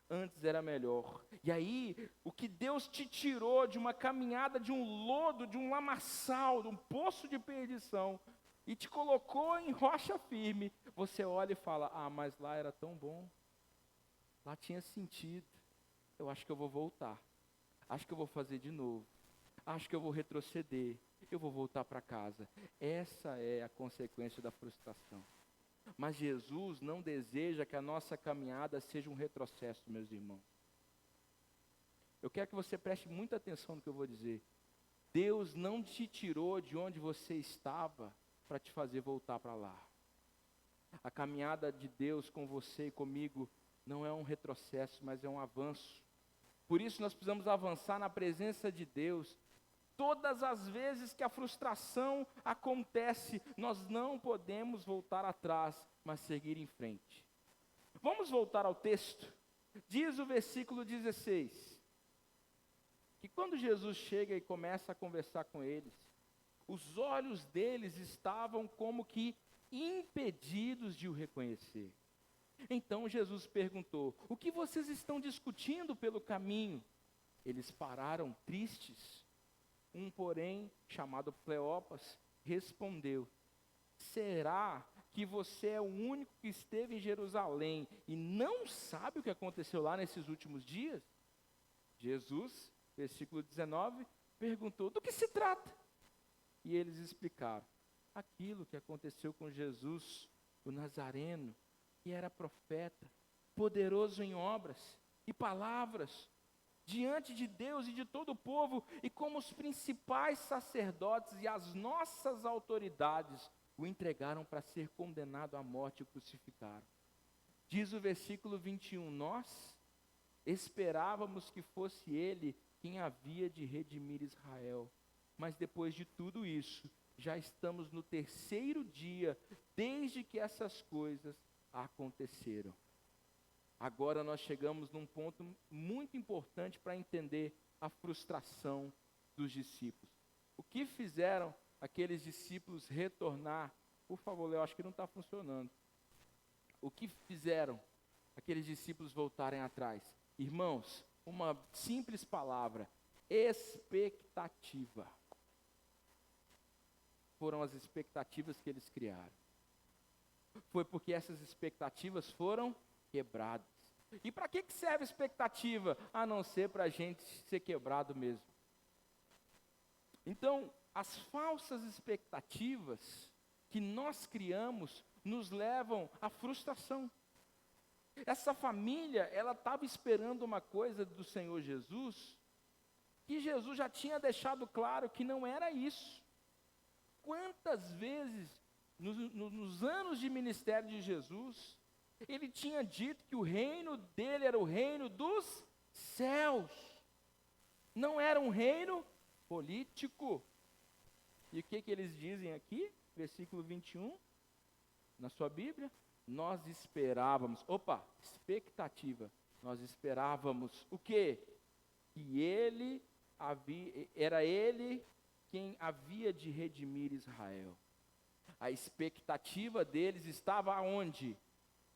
antes era melhor. E aí, o que Deus te tirou de uma caminhada, de um lodo, de um lamaçal, de um poço de perdição, e te colocou em rocha firme, você olha e fala, mas lá era tão bom, lá tinha sentido, eu acho que eu vou voltar, acho que eu vou fazer de novo, acho que eu vou retroceder. eu vou voltar para casa. Essa é a consequência da frustração. Mas Jesus não deseja que a nossa caminhada seja um retrocesso, meus irmãos. Eu quero que você preste muita atenção no que eu vou dizer. Deus não te tirou de onde você estava para te fazer voltar para lá. A caminhada de Deus com você e comigo não é um retrocesso, mas é um avanço. Por isso nós precisamos avançar na presença de Deus. Todas as vezes que a frustração acontece, nós não podemos voltar atrás, mas seguir em frente. Vamos voltar ao texto. Diz o versículo 16, que quando Jesus chega e começa a conversar com eles, os olhos deles estavam como que impedidos de o reconhecer. Então Jesus perguntou: o que vocês estão discutindo pelo caminho? Eles pararam tristes. Um, porém, chamado Cleopas, respondeu: será que você é o único que esteve em Jerusalém e não sabe o que aconteceu lá nesses últimos dias? Jesus, versículo 19, perguntou: do que se trata? E eles explicaram: aquilo que aconteceu com Jesus, o Nazareno, que era profeta, poderoso em obras e palavras, diante de Deus e de todo o povo, e como os principais sacerdotes e as nossas autoridades o entregaram para ser condenado à morte e crucificaram. Diz o versículo 21, nós esperávamos que fosse ele quem havia de redimir Israel, mas depois de tudo isso, já estamos no terceiro dia, desde que essas coisas aconteceram. Agora nós chegamos num ponto muito importante para entender a frustração dos discípulos. O que fizeram aqueles discípulos retornar? Por favor, eu acho que não está funcionando. O que fizeram aqueles discípulos voltarem atrás? Irmãos, uma simples palavra: expectativa. Foram as expectativas que eles criaram. Foi porque essas expectativas foram quebradas. E para que serve a expectativa? A não ser para a gente ser quebrado mesmo. Então, as falsas expectativas que nós criamos nos levam à frustração. Essa família, ela estava esperando uma coisa do Senhor Jesus, que Jesus já tinha deixado claro que não era isso. Quantas vezes, nos anos de ministério de Jesus, ele tinha dito que o reino dele era o reino dos céus, não era um reino político. E o que eles dizem aqui? Versículo 21, na sua Bíblia: nós esperávamos, expectativa, nós esperávamos o quê? Que era ele quem havia de redimir Israel. A expectativa deles estava aonde?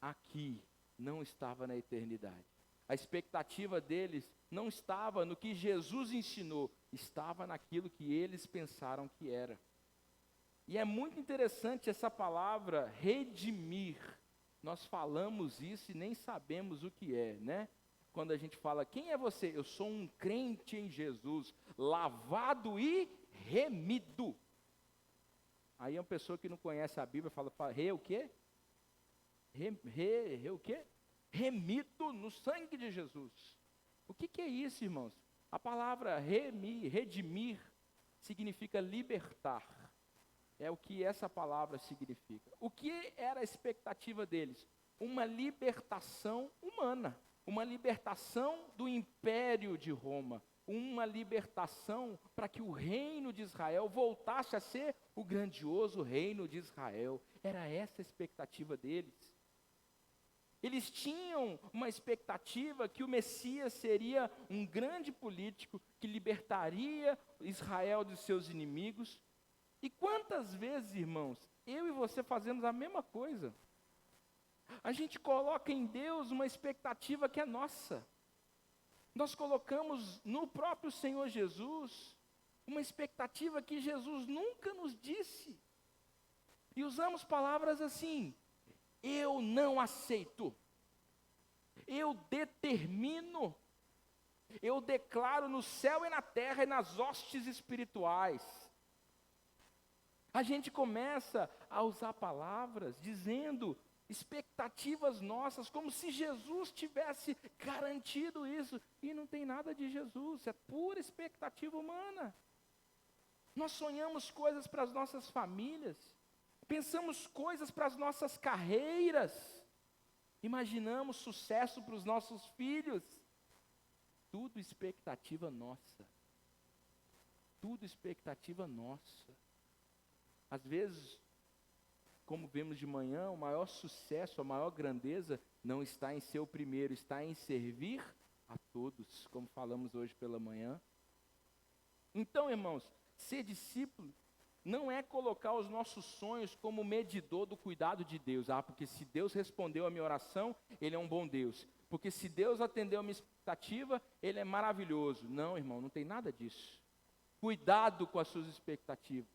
Aqui, não estava na eternidade. A expectativa deles não estava no que Jesus ensinou, estava naquilo que eles pensaram que era. E é muito interessante essa palavra redimir. Nós falamos isso e nem sabemos o que é, né? Quando a gente fala: quem é você? Eu sou um crente em Jesus, lavado e remido. Aí uma pessoa que não conhece a Bíblia fala: o quê? O quê? Remido no sangue de Jesus. O que é isso, irmãos? A palavra redimir significa libertar. É o que essa palavra significa. O que era a expectativa deles? Uma libertação humana, uma libertação do império de Roma, uma libertação para que o reino de Israel voltasse a ser o grandioso reino de Israel. Era essa a expectativa deles. Eles tinham uma expectativa que o Messias seria um grande político que libertaria Israel dos seus inimigos. E quantas vezes, irmãos, eu e você fazemos a mesma coisa? A gente coloca em Deus uma expectativa que é nossa. Nós colocamos no próprio Senhor Jesus uma expectativa que Jesus nunca nos disse. E usamos palavras assim: eu não aceito, eu determino, eu declaro no céu e na terra e nas hostes espirituais. A gente começa a usar palavras dizendo expectativas nossas, como se Jesus tivesse garantido isso. E não tem nada de Jesus, é pura expectativa humana. Nós sonhamos coisas para as nossas famílias, pensamos coisas para as nossas carreiras, imaginamos sucesso para os nossos filhos. Tudo expectativa nossa. Tudo expectativa nossa. Às vezes, como vemos de manhã, o maior sucesso, a maior grandeza não está em ser o primeiro, está em servir a todos, como falamos hoje pela manhã. Então, irmãos, ser discípulo não é colocar os nossos sonhos como medidor do cuidado de Deus. Porque se Deus respondeu a minha oração, Ele é um bom Deus. Porque se Deus atendeu a minha expectativa, Ele é maravilhoso. Não, irmão, não tem nada disso. Cuidado com as suas expectativas.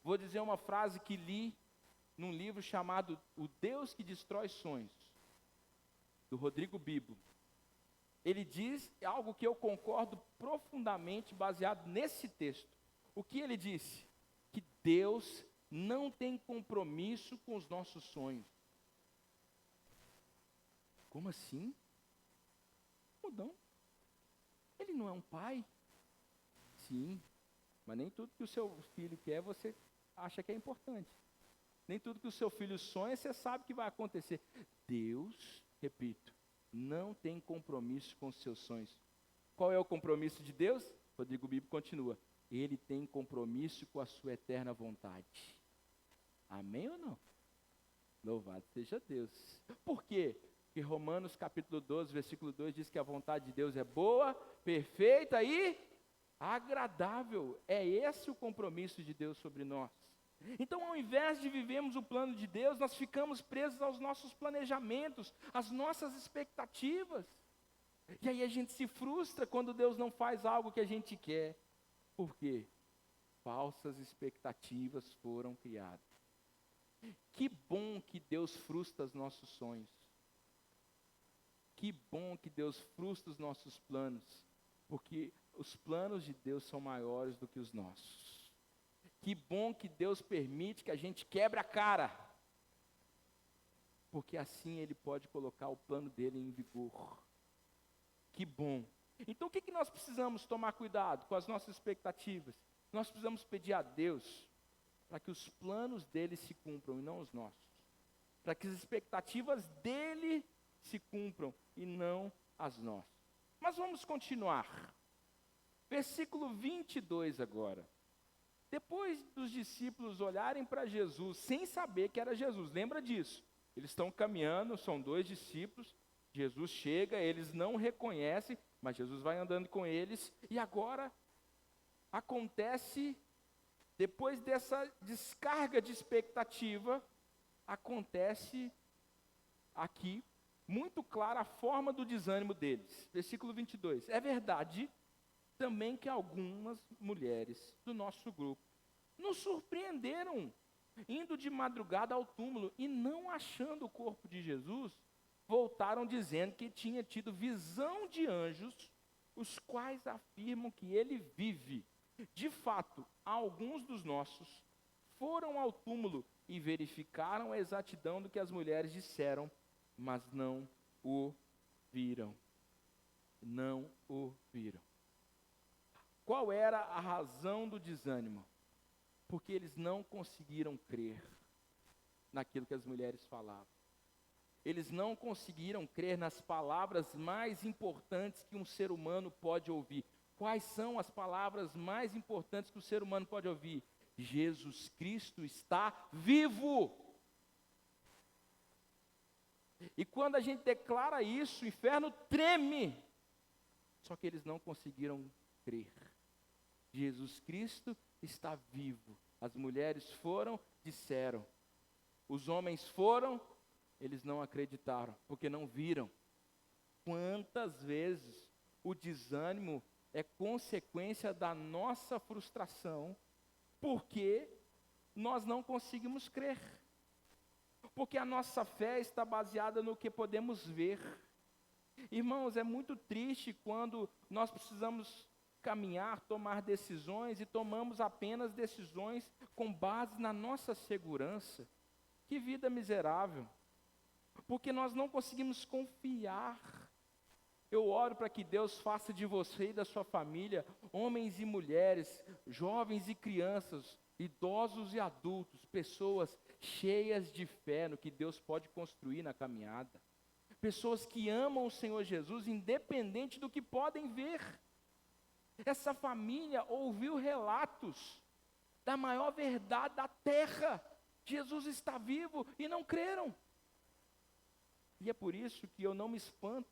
Vou dizer uma frase que li num livro chamado O Deus que Destrói Sonhos, do Rodrigo Bibo. Ele diz algo que eu concordo profundamente baseado nesse texto. O que ele disse? Que Deus não tem compromisso com os nossos sonhos. Como assim? Como não? Ele não é um pai? Sim, mas nem tudo que o seu filho quer você acha que é importante. Nem tudo que o seu filho sonha você sabe que vai acontecer. Deus, repito, não tem compromisso com os seus sonhos. Qual é o compromisso de Deus? Rodrigo Bibo continua. Ele tem compromisso com a sua eterna vontade. Amém ou não? Louvado seja Deus. Por quê? Porque Romanos capítulo 12, versículo 2 diz que a vontade de Deus é boa, perfeita e agradável. É esse o compromisso de Deus sobre nós. Então, ao invés de vivermos o plano de Deus, nós ficamos presos aos nossos planejamentos, às nossas expectativas. E aí a gente se frustra quando Deus não faz algo que a gente quer. Por quê? Falsas expectativas foram criadas. Que bom que Deus frustra os nossos sonhos. Que bom que Deus frustra os nossos planos. Porque os planos de Deus são maiores do que os nossos. Que bom que Deus permite que a gente quebre a cara. Porque assim Ele pode colocar o plano dele em vigor. Que bom. Então o que nós precisamos tomar cuidado com as nossas expectativas? Nós precisamos pedir a Deus para que os planos dele se cumpram e não os nossos. Para que as expectativas dele se cumpram e não as nossas. Mas vamos continuar. Versículo 22 agora. Depois dos discípulos olharem para Jesus, sem saber que era Jesus, lembra disso? Eles estão caminhando, são 2 discípulos, Jesus chega, eles não reconhecem, mas Jesus vai andando com eles, e agora acontece, depois dessa descarga de expectativa, acontece aqui, muito clara a forma do desânimo deles. Versículo 22, é verdade também que algumas mulheres do nosso grupo nos surpreenderam, indo de madrugada ao túmulo e não achando o corpo de Jesus, voltaram dizendo que tinha tido visão de anjos, os quais afirmam que ele vive. De fato, alguns dos nossos foram ao túmulo e verificaram a exatidão do que as mulheres disseram, mas não o viram. Não o viram. Qual era a razão do desânimo? Porque eles não conseguiram crer naquilo que as mulheres falavam. Eles não conseguiram crer nas palavras mais importantes que um ser humano pode ouvir. Quais são as palavras mais importantes que o ser humano pode ouvir? Jesus Cristo está vivo. E quando a gente declara isso, o inferno treme. Só que eles não conseguiram crer. Jesus Cristo está vivo. As mulheres foram, disseram. Os homens foram, eles não acreditaram, porque não viram. Quantas vezes o desânimo é consequência da nossa frustração, porque nós não conseguimos crer. Porque a nossa fé está baseada no que podemos ver. Irmãos, é muito triste quando nós precisamos caminhar, tomar decisões e tomamos apenas decisões com base na nossa segurança. Que vida miserável! Porque nós não conseguimos confiar. Eu oro para que Deus faça de você e da sua família, homens e mulheres, jovens e crianças, idosos e adultos, pessoas cheias de fé no que Deus pode construir na caminhada. Pessoas que amam o Senhor Jesus, independente do que podem ver. Essa família ouviu relatos da maior verdade da terra. Jesus está vivo e não creram. E é por isso que eu não me espanto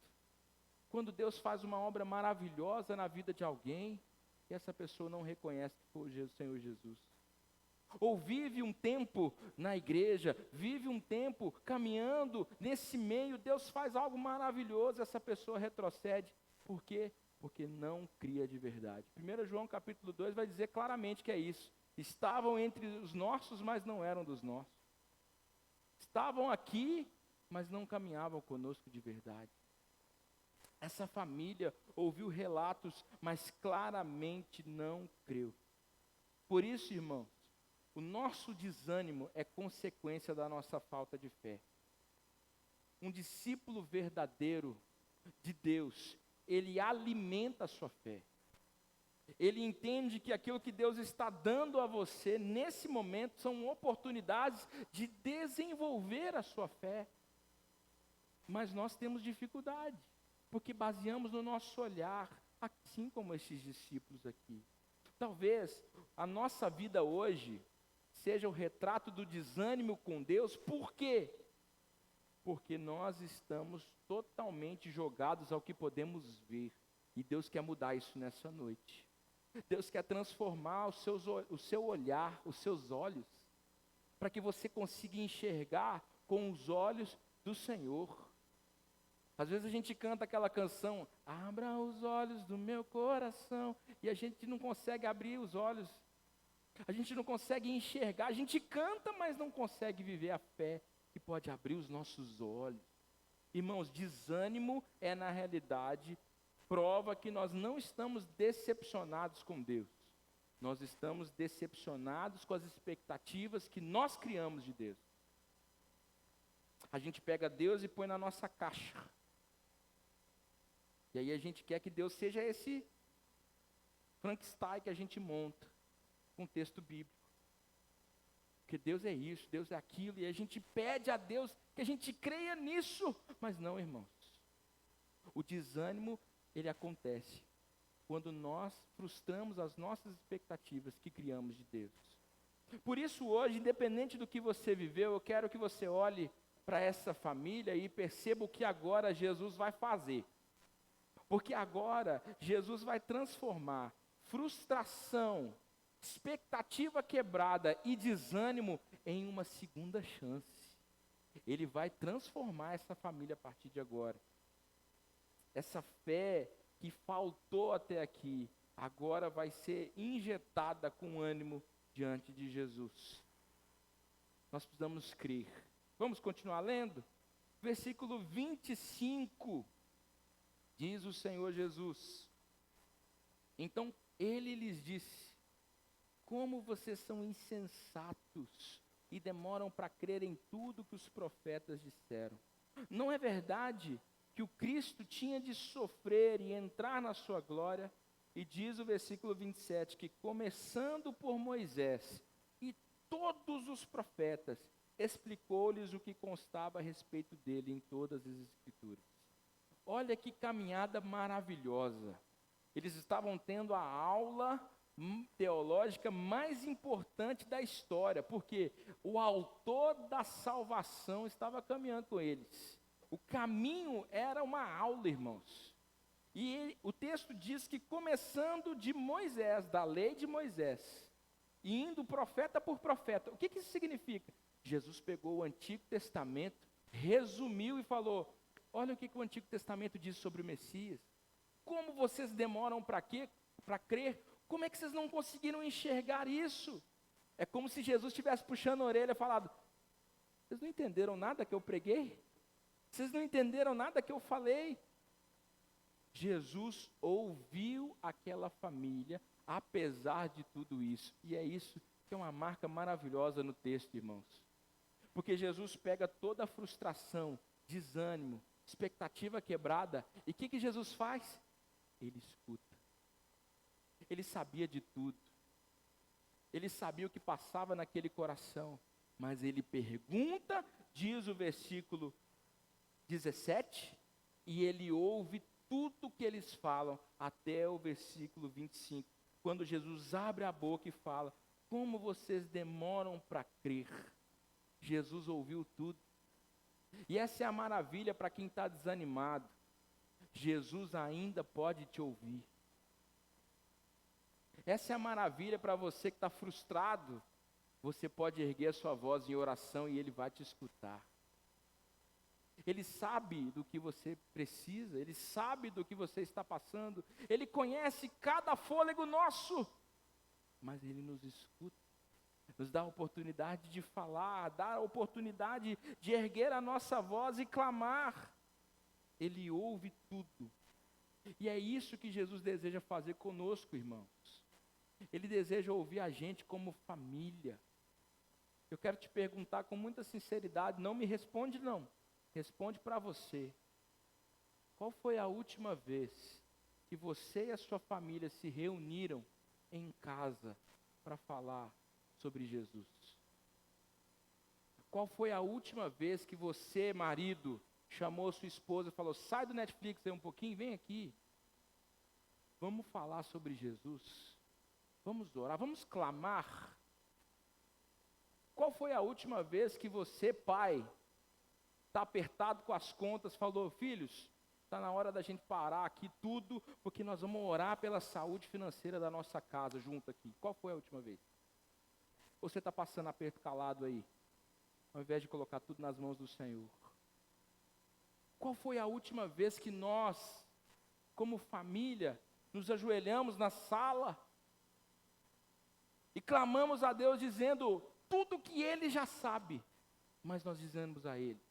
quando Deus faz uma obra maravilhosa na vida de alguém e essa pessoa não reconhece que foi o Senhor Jesus. Ou vive um tempo na igreja, vive um tempo caminhando nesse meio, Deus faz algo maravilhoso, essa pessoa retrocede. Por quê? Porque não cria de verdade. 1 João capítulo 2 vai dizer claramente que é isso. Estavam entre os nossos, mas não eram dos nossos. Estavam aqui, mas não caminhavam conosco de verdade. Essa família ouviu relatos, mas claramente não creu. Por isso, irmãos, o nosso desânimo é consequência da nossa falta de fé. Um discípulo verdadeiro de Deus, ele alimenta a sua fé. Ele entende que aquilo que Deus está dando a você nesse momento são oportunidades de desenvolver a sua fé. Mas nós temos dificuldade, porque baseamos no nosso olhar, assim como esses discípulos aqui. Talvez a nossa vida hoje seja o retrato do desânimo com Deus. Por quê? Porque nós estamos totalmente jogados ao que podemos ver. E Deus quer mudar isso nessa noite. Deus quer transformar o seu olhar, os seus olhos, para que você consiga enxergar com os olhos do Senhor. Às vezes a gente canta aquela canção, abra os olhos do meu coração, e a gente não consegue abrir os olhos, a gente não consegue enxergar, a gente canta, mas não consegue viver a fé que pode abrir os nossos olhos. Irmãos, desânimo é na realidade prova que nós não estamos decepcionados com Deus. Nós estamos decepcionados com as expectativas que nós criamos de Deus. A gente pega Deus e põe na nossa caixa. E aí a gente quer que Deus seja esse Frankenstein que a gente monta com um texto bíblico. Porque Deus é isso, Deus é aquilo, e a gente pede a Deus que a gente creia nisso. Mas não, irmãos. O desânimo, ele acontece quando nós frustramos as nossas expectativas que criamos de Deus. Por isso hoje, independente do que você viveu, eu quero que você olhe para essa família e perceba o que agora Jesus vai fazer. Porque agora Jesus vai transformar frustração, expectativa quebrada e desânimo em uma segunda chance. Ele vai transformar essa família a partir de agora. Essa fé que faltou até aqui, agora vai ser injetada com ânimo diante de Jesus. Nós precisamos crer. Vamos continuar lendo? Versículo 25, diz o Senhor Jesus. Então ele lhes disse, como vocês são insensatos e demoram para crer em tudo que os profetas disseram. Não é verdade que o Cristo tinha de sofrer e entrar na sua glória? E diz o versículo 27, que começando por Moisés e todos os profetas, explicou-lhes o que constava a respeito dele em todas as Escrituras. Olha que caminhada maravilhosa. Eles estavam tendo a aula teológica mais importante da história, porque o autor da salvação estava caminhando com eles. O caminho era uma aula, irmãos. E o texto diz que começando de Moisés, da lei de Moisés, e indo profeta por profeta. O que isso significa? Jesus pegou o Antigo Testamento, resumiu e falou, olha o que o Antigo Testamento diz sobre o Messias. Como vocês demoram para crer? Como é que vocês não conseguiram enxergar isso? É como se Jesus estivesse puxando a orelha e falado, vocês não entenderam nada que eu preguei? Vocês não entenderam nada que eu falei? Jesus ouviu aquela família, apesar de tudo isso. E é isso que é uma marca maravilhosa no texto, irmãos. Porque Jesus pega toda a frustração, desânimo, expectativa quebrada, e o que Jesus faz? Ele escuta. Ele sabia de tudo. Ele sabia o que passava naquele coração. Mas ele pergunta, diz o versículo 17, e ele ouve tudo que eles falam, até o versículo 25. Quando Jesus abre a boca e fala, como vocês demoram para crer. Jesus ouviu tudo. E essa é a maravilha para quem está desanimado. Jesus ainda pode te ouvir. Essa é a maravilha para você que está frustrado. Você pode erguer a sua voz em oração e Ele vai te escutar. Ele sabe do que você precisa, Ele sabe do que você está passando, Ele conhece cada fôlego nosso, mas Ele nos escuta, nos dá a oportunidade de falar, dá a oportunidade de erguer a nossa voz e clamar. Ele ouve tudo, e é isso que Jesus deseja fazer conosco, irmãos. Ele deseja ouvir a gente como família. Eu quero te perguntar com muita sinceridade, não me responde não, responde para você. Qual foi a última vez que você e a sua família se reuniram em casa para falar sobre Jesus? Qual foi a última vez que você, marido, chamou sua esposa e falou, sai do Netflix aí um pouquinho, vem aqui. Vamos falar sobre Jesus. Vamos orar, vamos clamar. Qual foi a última vez que você, pai, está apertado com as contas, falou, filhos, está na hora da gente parar aqui tudo, porque nós vamos orar pela saúde financeira da nossa casa junto aqui. Qual foi a última vez? Ou você está passando aperto calado aí, ao invés de colocar tudo nas mãos do Senhor? Qual foi a última vez que nós, como família, nos ajoelhamos na sala e clamamos a Deus dizendo tudo que Ele já sabe, mas nós dizemos a Ele,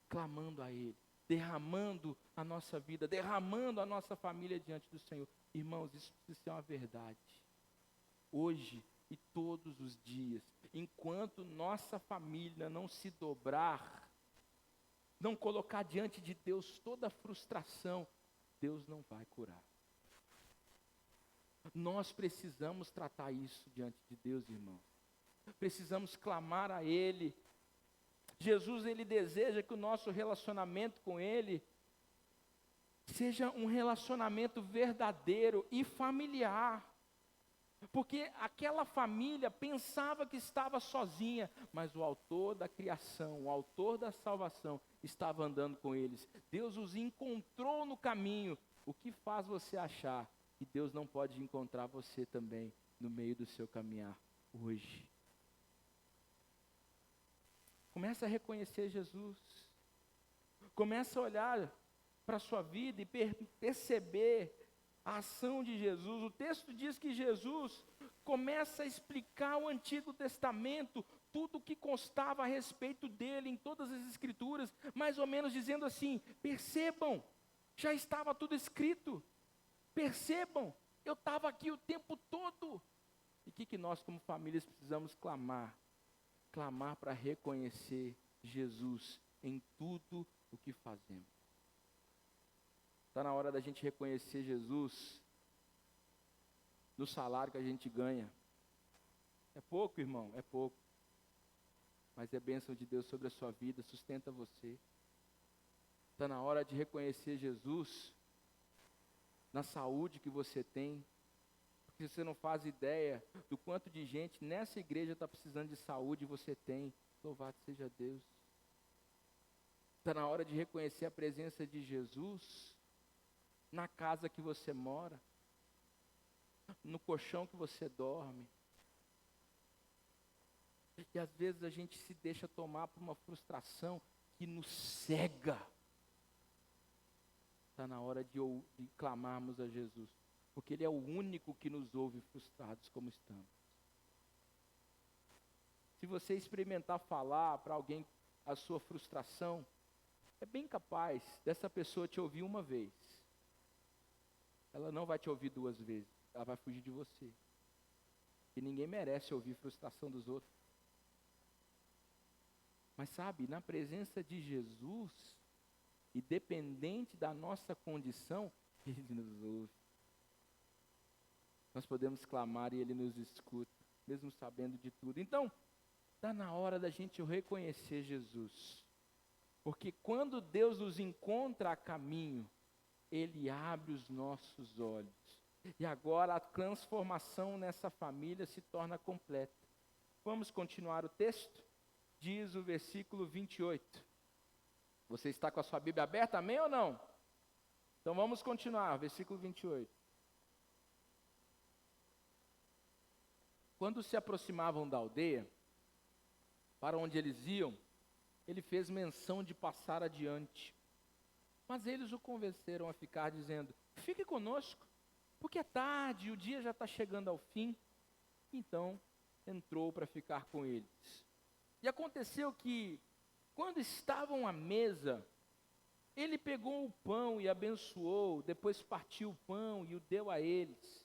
clamando a Ele, derramando a nossa vida, derramando a nossa família diante do Senhor. Irmãos, isso precisa ser uma verdade. Hoje e todos os dias, enquanto nossa família não se dobrar, não colocar diante de Deus toda a frustração, Deus não vai curar. Nós precisamos tratar isso diante de Deus, irmãos. Precisamos clamar a Ele. Jesus, Ele deseja que o nosso relacionamento com Ele seja um relacionamento verdadeiro e familiar. Porque aquela família pensava que estava sozinha, mas o autor da criação, o autor da salvação, estava andando com eles. Deus os encontrou no caminho. O que faz você achar que Deus não pode encontrar você também no meio do seu caminhar hoje? Começa a reconhecer Jesus. Começa a olhar para a sua vida e perceber a ação de Jesus. O texto diz que Jesus começa a explicar o Antigo Testamento, tudo o que constava a respeito dele em todas as Escrituras, mais ou menos dizendo assim, percebam, já estava tudo escrito, percebam, eu estava aqui o tempo todo. E o que nós como famílias precisamos clamar? Clamar para reconhecer Jesus em tudo o que fazemos. Está na hora da gente reconhecer Jesus no salário que a gente ganha. É pouco, irmão, é pouco. Mas é bênção de Deus sobre a sua vida, sustenta você. Está na hora de reconhecer Jesus na saúde que você tem. Porque você não faz ideia do quanto de gente nessa igreja está precisando de saúde e você tem. Louvado seja Deus. Está na hora de reconhecer a presença de Jesus na casa que você mora, no colchão que você dorme. E às vezes a gente se deixa tomar por uma frustração que nos cega. Está na hora de clamarmos a Jesus, porque Ele é o único que nos ouve frustrados como estamos. Se você experimentar falar para alguém a sua frustração, é bem capaz dessa pessoa te ouvir uma vez. ela não vai te ouvir 2 vezes, ela vai fugir de você. E ninguém merece ouvir frustração dos outros. Mas sabe, na presença de Jesus, independente da nossa condição, Ele nos ouve. Nós podemos clamar e Ele nos escuta, mesmo sabendo de tudo. Então, está na hora da gente reconhecer Jesus. Porque quando Deus nos encontra a caminho, Ele abre os nossos olhos. E agora a transformação nessa família se torna completa. Vamos continuar o texto? Diz o versículo 28. Você está com a sua Bíblia aberta, amém ou não? Então vamos continuar, versículo 28. Quando se aproximavam da aldeia, para onde eles iam, ele fez menção de passar adiante. Mas eles o convenceram a ficar, dizendo: fique conosco, porque é tarde e o dia já está chegando ao fim. Então entrou para ficar com eles. E aconteceu que, quando estavam à mesa, ele pegou o pão e abençoou, depois partiu o pão e o deu a eles.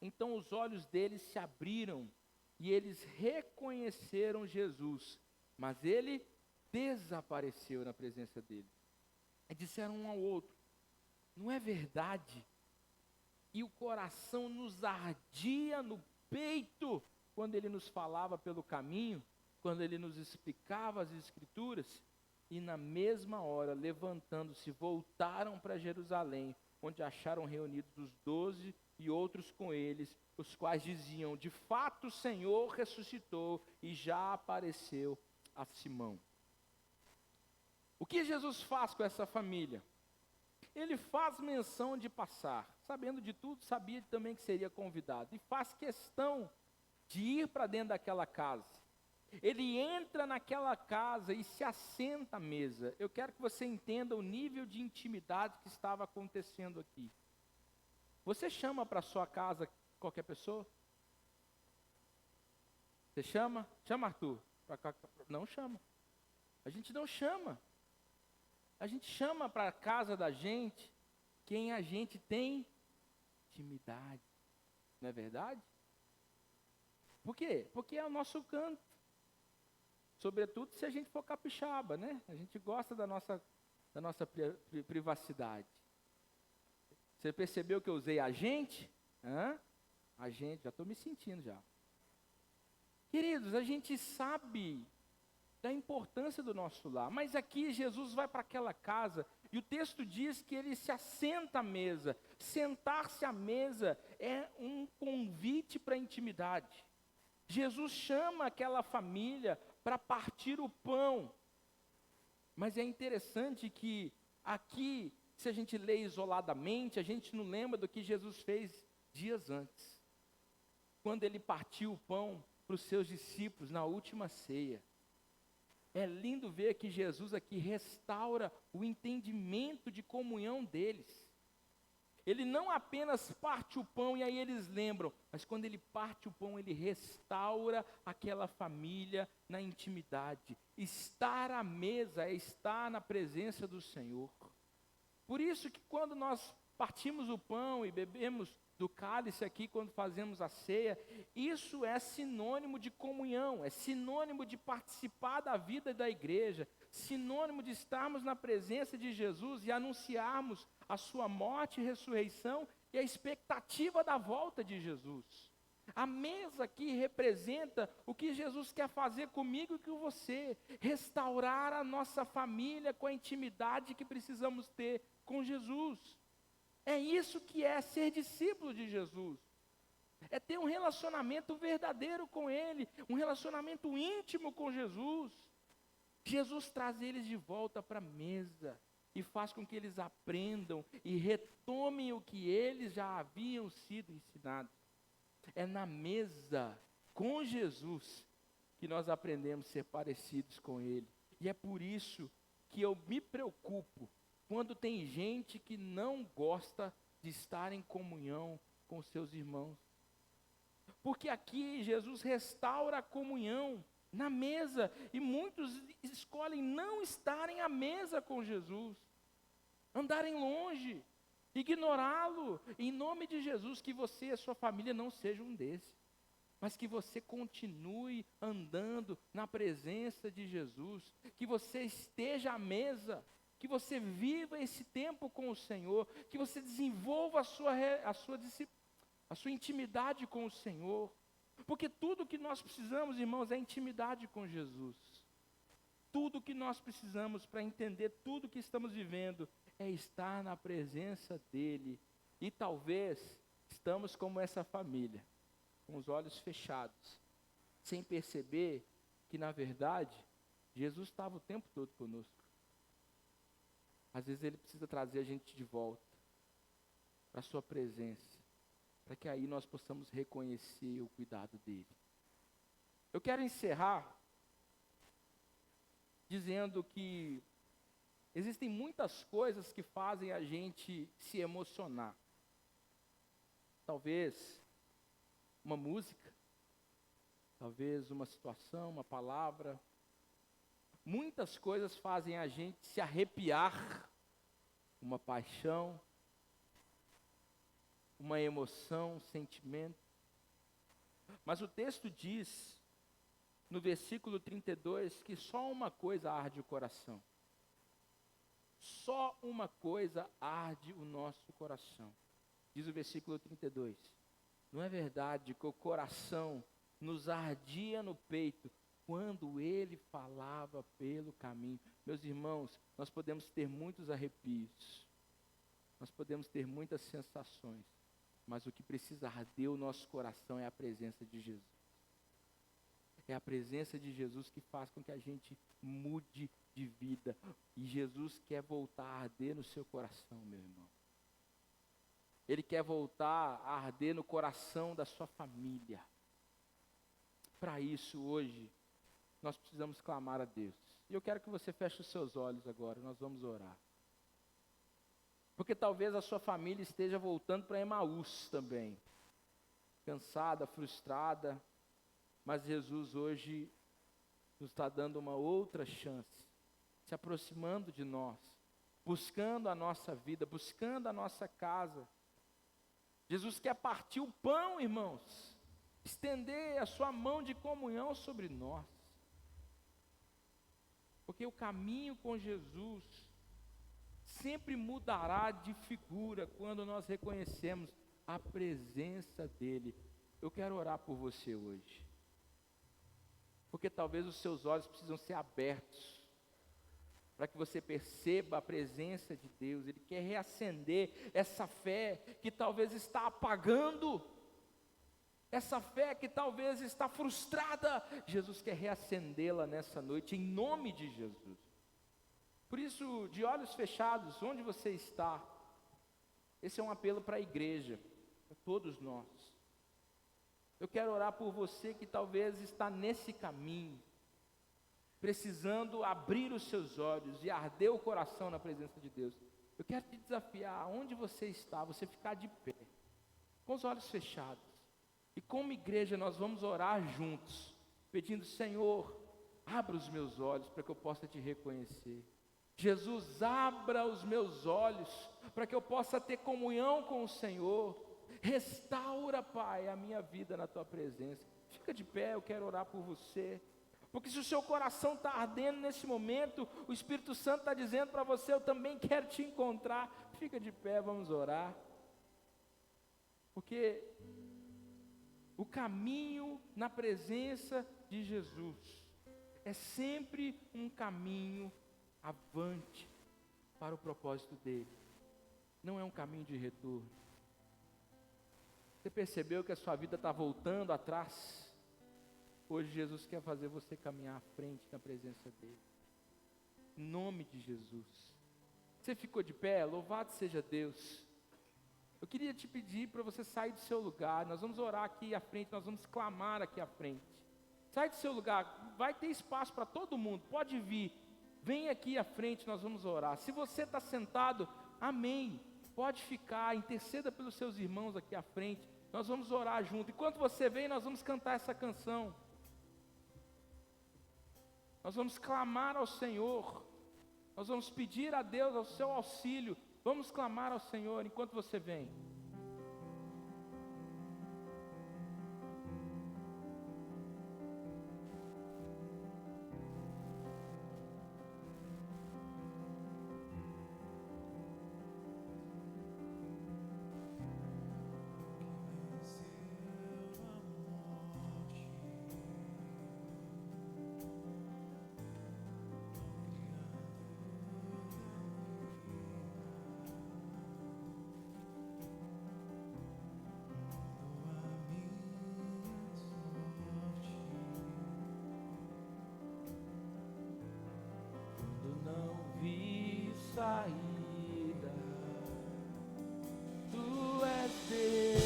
Então os olhos deles se abriram e eles reconheceram Jesus, mas ele desapareceu na presença deles. E disseram um ao outro: não é verdade? E o coração nos ardia no peito quando ele nos falava pelo caminho, quando ele nos explicava as Escrituras. E na mesma hora, levantando-se, voltaram para Jerusalém, onde acharam reunidos os 12 e outros com eles, os quais diziam: de fato o Senhor ressuscitou e já apareceu a Simão. O que Jesus faz com essa família? Ele faz menção de passar, sabendo de tudo, sabia também que seria convidado, e faz questão de ir para dentro daquela casa. Ele entra naquela casa e se assenta à mesa. Eu quero que você entenda o nível de intimidade que estava acontecendo aqui. Você chama para sua casa qualquer pessoa? Você chama? Chama, Arthur. Não chama. A gente não chama. A gente chama para a casa da gente quem a gente tem intimidade. Não é verdade? Por quê? Porque é o nosso canto. Sobretudo se a gente for capixaba, né? A gente gosta da nossa privacidade. Você percebeu que eu usei a gente? A gente, já estou me sentindo já. Queridos, a gente sabe da importância do nosso lar, mas aqui Jesus vai para aquela casa e o texto diz que ele se assenta à mesa. Sentar-se à mesa é um convite para a intimidade. Jesus chama aquela família para partir o pão. Mas é interessante que aqui, se a gente lê isoladamente, a gente não lembra do que Jesus fez dias antes. Quando ele partiu o pão para os seus discípulos na última ceia. É lindo ver que Jesus aqui restaura o entendimento de comunhão deles. Ele não apenas parte o pão e aí eles lembram, mas quando ele parte o pão, ele restaura aquela família na intimidade. Estar à mesa é estar na presença do Senhor. Por isso que quando nós partimos o pão e bebemos do cálice aqui, quando fazemos a ceia, isso é sinônimo de comunhão, é sinônimo de participar da vida da igreja, sinônimo de estarmos na presença de Jesus e anunciarmos a sua morte e ressurreição e a expectativa da volta de Jesus. A mesa aqui representa o que Jesus quer fazer comigo e com você, restaurar a nossa família com a intimidade que precisamos ter com Jesus. É isso que é ser discípulo de Jesus. É ter um relacionamento verdadeiro com Ele, um relacionamento íntimo com Jesus. Jesus traz eles de volta para a mesa e faz com que eles aprendam e retomem o que eles já haviam sido ensinados. É na mesa com Jesus que nós aprendemos a ser parecidos com Ele. E é por isso que eu me preocupo quando tem gente que não gosta de estar em comunhão com os seus irmãos. Porque aqui Jesus restaura a comunhão na mesa, e muitos escolhem não estarem à mesa com Jesus, andarem longe, ignorá-lo. Em nome de Jesus, que você e a sua família não sejam um desses, mas que você continue andando na presença de Jesus, que você esteja à mesa, que você viva esse tempo com o Senhor, que você desenvolva a sua intimidade com o Senhor, porque tudo que nós precisamos, irmãos, é intimidade com Jesus. Tudo que nós precisamos para entender tudo que estamos vivendo é estar na presença dEle. E talvez estamos como essa família, com os olhos fechados, sem perceber que na verdade Jesus estava o tempo todo conosco. Às vezes Ele precisa trazer a gente de volta para a sua presença, para que aí nós possamos reconhecer o cuidado dEle. Eu quero encerrar dizendo que existem muitas coisas que fazem a gente se emocionar. Talvez uma música, talvez uma situação, uma palavra. Muitas coisas fazem a gente se arrepiar, uma paixão, uma emoção, um sentimento. Mas o texto diz, no versículo 32, que só uma coisa arde o coração. Só uma coisa arde o nosso coração. Diz o versículo 32. Não é verdade que o coração nos ardia no peito quando Ele falava pelo caminho? Meus irmãos, nós podemos ter muitos arrepios, nós podemos ter muitas sensações, mas o que precisa arder o nosso coração é a presença de Jesus. É a presença de Jesus que faz com que a gente mude de vida. E Jesus quer voltar a arder no seu coração, meu irmão. Ele quer voltar a arder no coração da sua família. Para isso, hoje, nós precisamos clamar a Deus. E eu quero que você feche os seus olhos agora, nós vamos orar. Porque talvez a sua família esteja voltando para Emaús também. Cansada, frustrada. Mas Jesus hoje nos está dando uma outra chance, se aproximando de nós, buscando a nossa vida, buscando a nossa casa. Jesus quer partir o pão, irmãos, estender a sua mão de comunhão sobre nós. Porque o caminho com Jesus sempre mudará de figura quando nós reconhecemos a presença dEle. Eu quero orar por você hoje. Porque talvez os seus olhos precisam ser abertos, para que você perceba a presença de Deus. Ele quer reacender essa fé que talvez está apagando, essa fé que talvez está frustrada. Jesus quer reacendê-la nessa noite, em nome de Jesus. Por isso, de olhos fechados, onde você está, esse é um apelo para a igreja, para todos nós. Eu quero orar por você que talvez está nesse caminho, precisando abrir os seus olhos e arder o coração na presença de Deus. Eu quero te desafiar, onde você está, você ficar de pé, com os olhos fechados. E como igreja nós vamos orar juntos, pedindo: Senhor, abra os meus olhos para que eu possa te reconhecer. Jesus, abra os meus olhos para que eu possa ter comunhão com o Senhor. Restaura, Pai, a minha vida na Tua presença. Fica de pé, eu quero orar por você. Porque se o seu coração está ardendo nesse momento, o Espírito Santo está dizendo para você: eu também quero te encontrar. Fica de pé, vamos orar. Porque o caminho na presença de Jesus é sempre um caminho avante para o propósito dele. Não é um caminho de retorno. Você percebeu que a sua vida está voltando atrás? Hoje Jesus quer fazer você caminhar à frente na presença dele. Em nome de Jesus. Você ficou de pé? Louvado seja Deus. Eu queria te pedir para você sair do seu lugar. Nós vamos orar aqui à frente, nós vamos clamar aqui à frente. Sai do seu lugar, vai ter espaço para todo mundo, pode vir. Vem aqui à frente, nós vamos orar. Se você está sentado, amém. Pode ficar, interceda pelos seus irmãos aqui à frente. Nós vamos orar junto. Enquanto você vem, nós vamos cantar essa canção. Nós vamos clamar ao Senhor. Nós vamos pedir a Deus o seu auxílio Vamos clamar ao Senhor enquanto você vem. Saída, tu és Deus,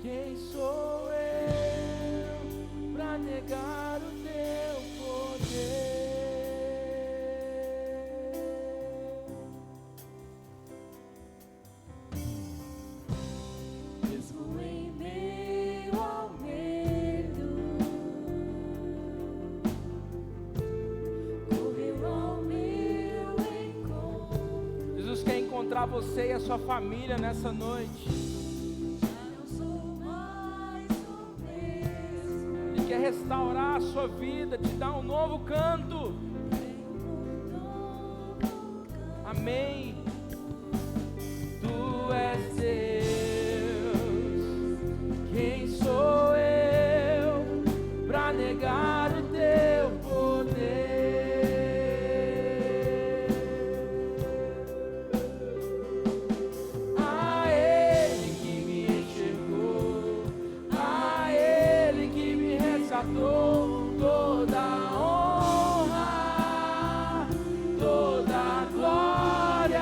quem sou eu para negar o teu poder? Mesmo em meio ao medo, correu ao encontrar você e a sua família nessa noite. já não sou mais o mesmo. Ele quer restaurar a sua vida, te dar um novo canto. Tenho um novo canto. Amém. Tu és Deus, quem sou eu para negar o teu poder? Toda honra, toda glória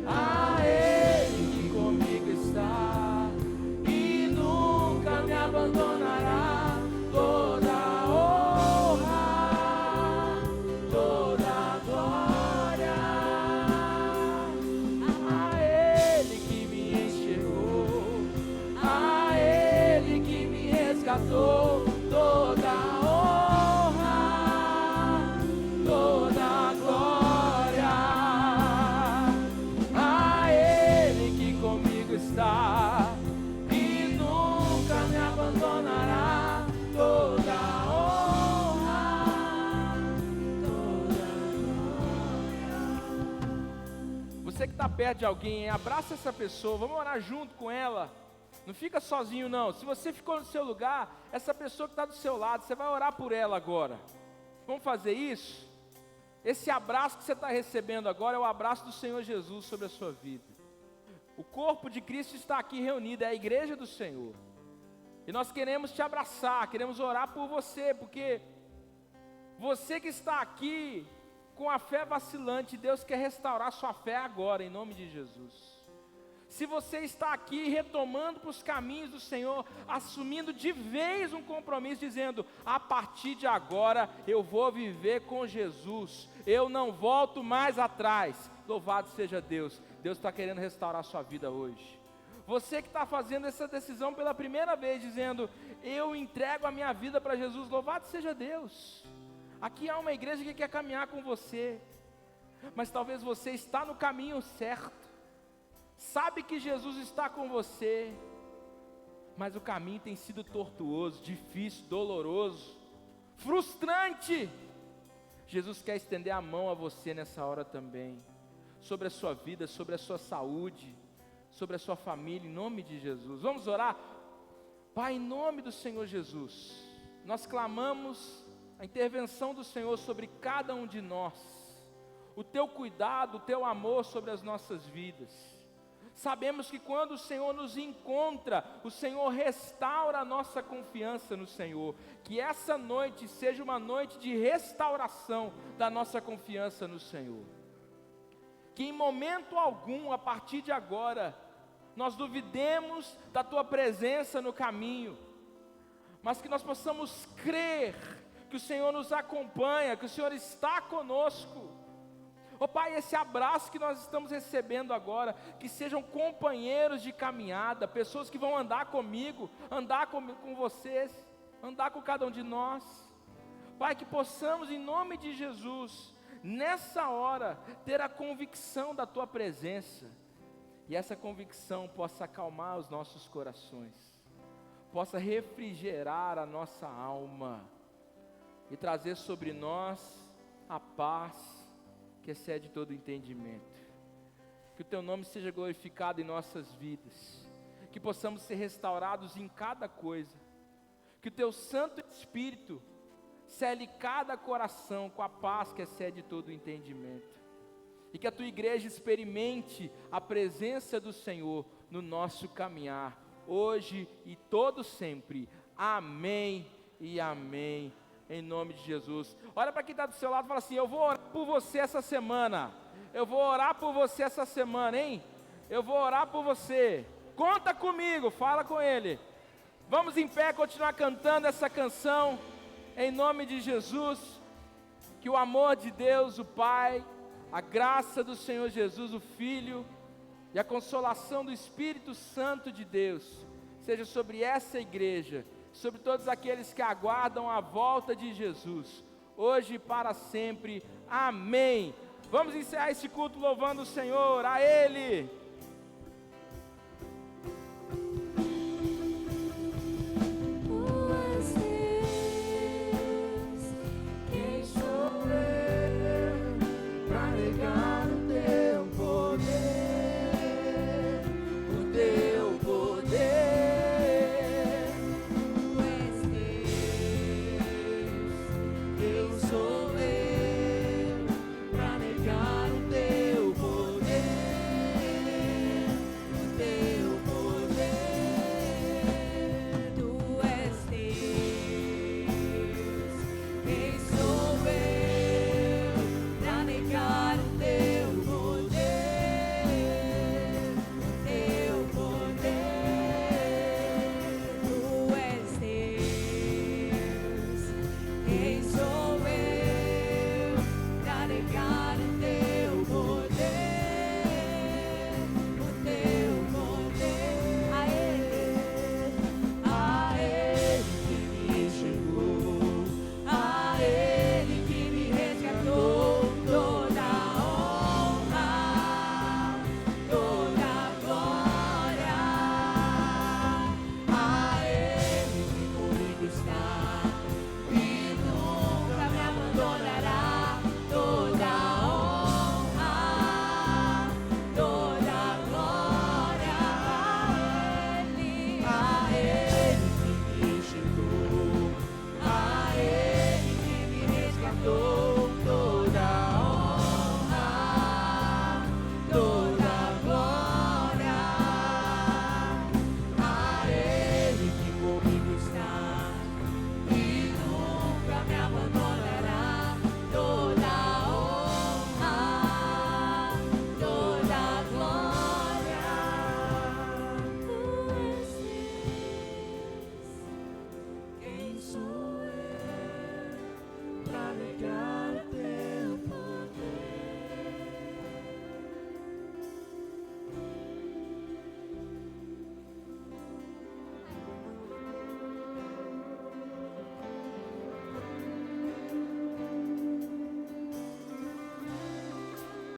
a Ele que comigo está e nunca me abandonará. Toda honra, toda glória a Ele que me enxergou, a Ele que me resgatou. Toda honra, toda glória a Ele que comigo está e nunca me abandonará. Toda honra, toda glória. Você que está perto de alguém, abraça essa pessoa, vamos orar junto com ela. Não fica sozinho não. Se você ficou no seu lugar, essa pessoa que está do seu lado, você vai orar por ela agora. Vamos fazer isso? Esse abraço que você está recebendo agora é o abraço do Senhor Jesus sobre a sua vida. O corpo de Cristo está aqui reunido, é a igreja do Senhor. E nós queremos te abraçar, queremos orar por você, porque você que está aqui com a fé vacilante, Deus quer restaurar sua fé agora, em nome de Jesus. Se você está aqui retomando para os caminhos do Senhor, assumindo de vez um compromisso, dizendo: a partir de agora eu vou viver com Jesus, eu não volto mais atrás. Louvado seja Deus. Deus está querendo restaurar a sua vida hoje. Você que está fazendo essa decisão pela primeira vez, dizendo: eu entrego a minha vida para Jesus, louvado seja Deus. Aqui há uma igreja que quer caminhar com você, mas talvez você está no caminho certo, sabe que Jesus está com você, mas o caminho tem sido tortuoso, difícil, doloroso, frustrante. Jesus quer estender a mão a você nessa hora também, sobre a sua vida, sobre a sua saúde, sobre a sua família, em nome de Jesus. Vamos orar? Pai, em nome do Senhor Jesus, nós clamamos a intervenção do Senhor sobre cada um de nós, o teu cuidado, o teu amor sobre as nossas vidas. Sabemos que quando o Senhor nos encontra, o Senhor restaura a nossa confiança no Senhor. Que essa noite seja uma noite de restauração da nossa confiança no Senhor. Que em momento algum, a partir de agora, nós duvidemos da Tua presença no caminho, mas que nós possamos crer que o Senhor nos acompanha, que o Senhor está conosco. Ó Pai, esse abraço que nós estamos recebendo agora, que sejam companheiros de caminhada, pessoas que vão andar comigo, andar com vocês, andar com cada um de nós. Pai, que possamos em nome de Jesus nessa hora, ter a convicção da tua presença, e essa convicção possa acalmar os nossos corações, possa refrigerar a nossa alma, e trazer sobre nós a paz que excede todo entendimento. Que o teu nome seja glorificado em nossas vidas, que possamos ser restaurados em cada coisa, que o teu Santo Espírito cele cada coração com a paz que excede todo entendimento, e que a tua igreja experimente a presença do Senhor no nosso caminhar, hoje e todo sempre. Amém e amém, em nome de Jesus. Olha para quem está do seu lado e fala assim: eu vou orar por você essa semana, eu vou orar por você essa semana, hein? Eu vou orar por você, conta comigo, fala com ele. Vamos em pé continuar cantando essa canção, em nome de Jesus. Que o amor de Deus, o Pai, a graça do Senhor Jesus, o Filho, e a consolação do Espírito Santo de Deus, seja sobre essa igreja, sobre todos aqueles que aguardam a volta de Jesus, hoje e para sempre. Amém. Vamos encerrar esse culto louvando o Senhor, a Ele. Pra negar